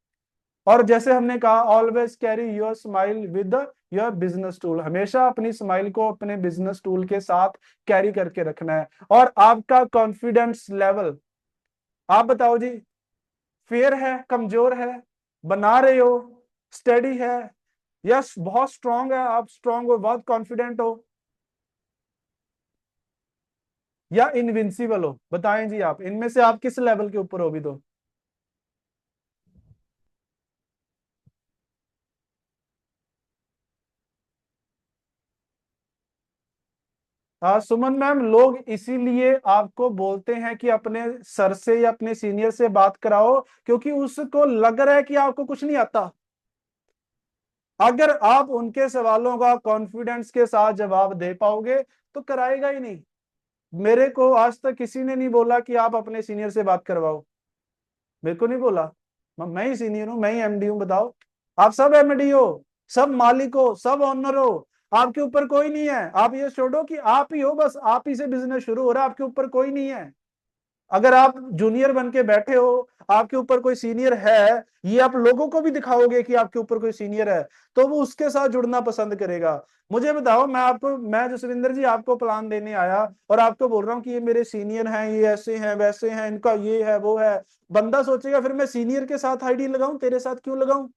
और जैसे हमने कहा always carry your smile with your business tool, हमेशा अपनी स्माइल को अपने बिजनेस टूल के साथ कैरी करके रखना है। और आपका कॉन्फिडेंस लेवल आप बताओ जी, फेयर है, कमजोर है, बना रहे हो, स्टडी है, यस बहुत स्ट्रांग है, आप स्ट्रांग हो, बहुत कॉन्फिडेंट हो, या इनविंसिबल हो? बताएं जी आप, इनमें से आप किस लेवल के ऊपर हो भी तो। सुमन मैम, लोग इसीलिए आपको बोलते हैं कि अपने सर से या अपने सीनियर से बात कराओ, क्योंकि उसको लग रहा है कि आपको कुछ नहीं आता। अगर आप उनके सवालों का कॉन्फिडेंस के साथ जवाब दे पाओगे तो कराएगा ही नहीं। मेरे को आज तक किसी ने नहीं बोला कि आप अपने सीनियर से बात करवाओ, मेरे को नहीं बोला। मैं ही सीनियर हूं, मैं ही एमडी हूं, बताओ। आप सब एमडी हो, सब मालिक हो, सब ऑनर हो, आपके ऊपर कोई नहीं है। आप ये छोड़ो कि आप ही हो, बस आप ही से बिजनेस शुरू हो रहा है, आपके ऊपर कोई नहीं है। अगर आप जूनियर बन के बैठे हो, आपके ऊपर कोई सीनियर है, ये आप लोगों को भी दिखाओगे कि आपके ऊपर कोई सीनियर है, तो वो उसके साथ जुड़ना पसंद करेगा। मुझे बताओ, मैं जसविंदर जी आपको प्लान देने आया और आपको बोल रहा हूँ कि ये मेरे सीनियर हैं, ये ऐसे हैं वैसे हैं, इनका ये है वो है, बंदा सोचेगा फिर मैं सीनियर के साथ आईडी लगाऊं, तेरे साथ क्यों लगाऊं?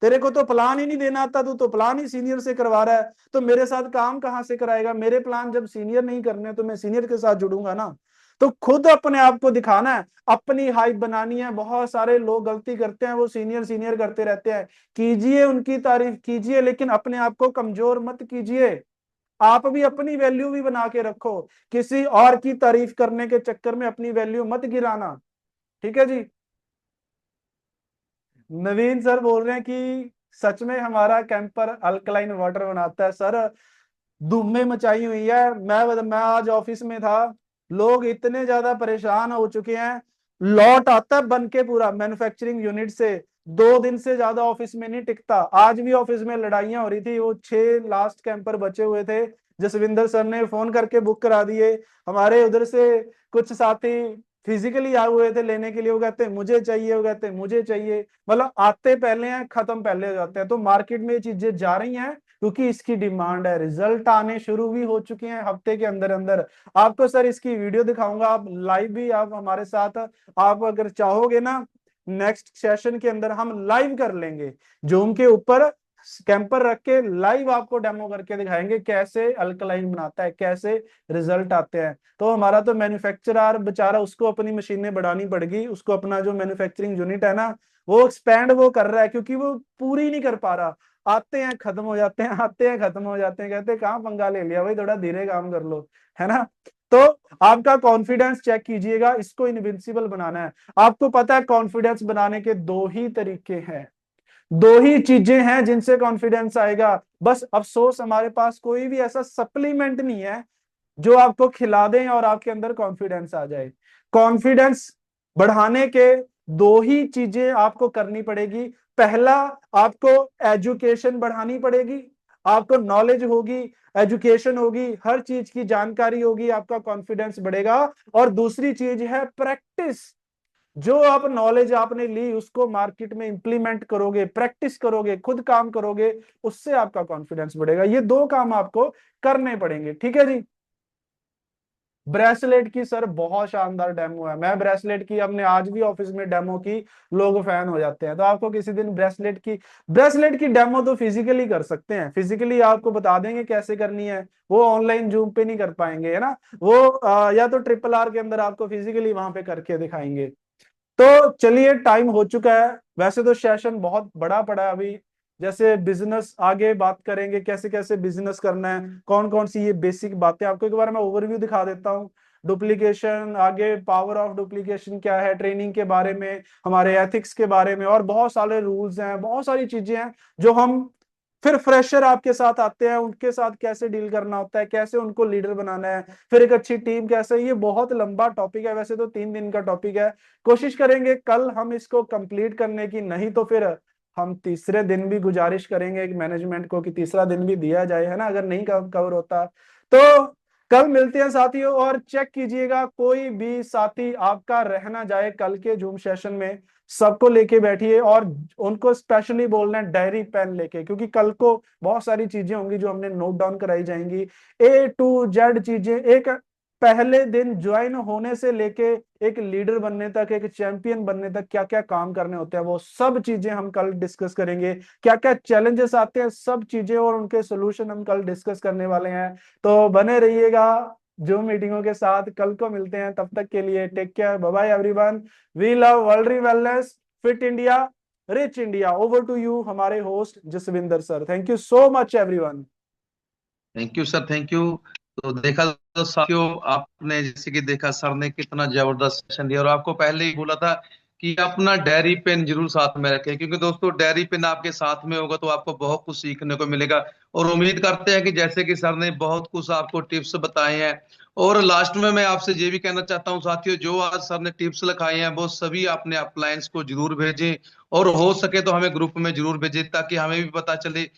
तेरे को तो प्लान ही नहीं देना आता, तू तो प्लान ही सीनियर से करवा रहा है, तो मेरे साथ काम कहाँ से कराएगा? मेरे प्लान जब सीनियर नहीं करने तो मैं सीनियर के साथ जुड़ूंगा ना। तो खुद अपने आप को दिखाना है, अपनी हाइप बनानी है। बहुत सारे लोग गलती करते हैं, वो सीनियर सीनियर करते रहते हैं। कीजिए, उनकी तारीफ कीजिए, लेकिन अपने आप को कमजोर मत कीजिए। आप भी अपनी वैल्यू भी बना के रखो, किसी और की तारीफ करने के चक्कर में अपनी वैल्यू मत गिराना। ठीक है जी। नवीन सर बोल रहे हैं कि सच में हमारा कैंपर अल्कलाइन वाटर बनाता है सर। धूमें मचाई हुई है। मैं आज ऑफिस में था, लोग इतने ज्यादा परेशान हो चुके हैं। लॉट आता है बन के पूरा मैन्युफैक्चरिंग यूनिट से, 2 दिन से ज्यादा ऑफिस में नहीं टिकता। आज भी ऑफिस में लड़ाइयां हो रही थी, वो 6 लास्ट कैंपर बचे हुए थे, जसविंदर सर ने फोन करके बुक करा दिए। हमारे उधर से कुछ साथी फिजिकली आए हुए थे लेने के लिए, वो कहते हैं मुझे चाहिए, वो कहते हैं मुझे चाहिए। मतलब आते पहले हैं, खत्म पहले हो जाते हैं। तो मार्केट में ये चीजें जा रही हैं क्योंकि इसकी डिमांड है। रिजल्ट आने शुरू भी हो चुके हैं हफ्ते के अंदर अंदर। आपको सर इसकी वीडियो दिखाऊंगा, आप लाइव भी आप हमारे साथ, आप अगर चाहोगे ना नेक्स्ट सेशन के अंदर हम लाइव कर लेंगे, जूम के ऊपर कैंपर रख के लाइव आपको डेमो करके दिखाएंगे कैसे अल्कलाइन बनाता है, कैसे रिजल्ट आते हैं। तो हमारा तो मैन्युफैक्चरर बेचारा, उसको अपनी मशीनें बढ़ानी पड़ेगी, उसको अपना जो मैन्युफैक्चरिंग यूनिट है ना वो एक्सपैंड वो कर रहा है, क्योंकि वो पूरी नहीं कर पा रहा। आते हैं खत्म हो जाते हैं, आते हैं खत्म हो जाते हैं, कहते हैं कहाँ पंगा ले लिया भाई, थोड़ा धीरे काम कर लो, है ना। तो आपका कॉन्फिडेंस चेक कीजिएगा, इसको इनविंसिबल बनाना है। आपको पता है कॉन्फिडेंस बनाने के 2 ही तरीके हैं, 2 ही चीजें हैं जिनसे कॉन्फिडेंस आएगा। बस अफसोस हमारे पास कोई भी ऐसा सप्लीमेंट नहीं है जो आपको खिला दें और आपके अंदर कॉन्फिडेंस आ जाए। कॉन्फिडेंस बढ़ाने के 2 ही चीजें आपको करनी पड़ेगी। पहला, आपको एजुकेशन बढ़ानी पड़ेगी, आपको नॉलेज होगी, एजुकेशन होगी, हर चीज की जानकारी होगी, आपका कॉन्फिडेंस बढ़ेगा। और दूसरी चीज है प्रैक्टिस। जो आप नॉलेज आपने ली उसको मार्केट में इंप्लीमेंट करोगे, प्रैक्टिस करोगे, खुद काम करोगे, उससे आपका कॉन्फिडेंस बढ़ेगा। ये दो काम आपको करने पड़ेंगे, ठीक है जी। ब्रेसलेट की सर बहुत शानदार डेमो है, मैं ब्रेसलेट की हमने आज भी ऑफिस में डेमो की, लोग फैन हो जाते हैं। तो आपको किसी दिन ब्रेसलेट की डेमो तो फिजिकली कर सकते हैं, फिजिकली आपको बता देंगे कैसे करनी है, वो ऑनलाइन जूम पे नहीं कर पाएंगे, है ना। वो या तो ट्रिपल आर के अंदर आपको फिजिकली वहां पे करके दिखाएंगे। तो चलिए टाइम हो चुका है, वैसे तो सेशन बहुत बड़ा पड़ा है अभी। जैसे बिजनेस आगे बात करेंगे, कैसे कैसे बिजनेस करना है, कौन कौन सी ये बेसिक बातें, आपको एक बार मैं ओवरव्यू दिखा देता हूँ। डुप्लीकेशन, आगे पावर ऑफ डुप्लीकेशन क्या है, ट्रेनिंग के बारे में, हमारे एथिक्स के बारे में, और बहुत सारे रूल्स हैं, बहुत सारी चीजें हैं जो हम, फिर फ्रेशर आपके साथ आते हैं, उनके साथ कैसे डील करना होता है, कैसे उनको लीडर बनाना है, फिर एक अच्छी टीम कैसे, ये बहुत लंबा टॉपिक है, वैसे तो 3 दिन का टॉपिक है। कोशिश करेंगे कल हम इसको कंप्लीट करने की, नहीं तो फिर हम तीसरे दिन भी गुजारिश करेंगे मैनेजमेंट को कि तीसरा दिन भी दिया जाए, है ना, अगर नहीं कवर होता तो। कल मिलते हैं साथियों, और चेक कीजिएगा कोई भी साथी आपका रह ना जाए कल के जूम सेशन में। सबको लेके बैठिए, और उनको स्पेशली बोलना है डायरी पेन लेके, क्योंकि कल को बहुत सारी चीजें होंगी जो हमने नोट डाउन कराई जाएंगी, A to Z चीजें, एक पहले दिन ज्वाइन होने से लेके एक लीडर बनने तक, एक चैंपियन बनने तक क्या क्या काम करने होते हैं, वो सब चीजें हम कल डिस्कस करेंगे। क्या क्या चैलेंजेस आते हैं, सब चीजें और उनके सोल्यूशन हम कल डिस्कस करने वाले हैं। तो बने रहिएगा जो मीटिंगों के साथ, कल को मिलते हैं, तब तक के लिए take care, bye bye everyone. We love world wellness, fit India, rich India. Over to you हमारे host Jasvinder sir, thank you so much everyone. Thank you sir, thank you. तो देखा तो साथियों, आपने जैसे कि देखा सर ने कितना जबरदस्त सेशन दिया, और आपको पहले ही बोला था कि अपना डायरी पेन जरूर साथ में रखें, क्योंकि दोस्तों डायरी पेन आपके साथ में होगा तो आपको बहुत कुछ सीखने को मिलेगा। और उम्मीद करते हैं कि जैसे कि सर ने बहुत कुछ आपको टिप्स बताए हैं, और लास्ट में मैं आपसे ये भी कहना चाहता हूँ साथियों, जो आज सर ने टिप्स लिखाए हैं वो सभी अपने अप्लायंस को जरूर भेजें, और हो सके तो हमें ग्रुप में जरूर भेजें, ताकि हमें भी पता चले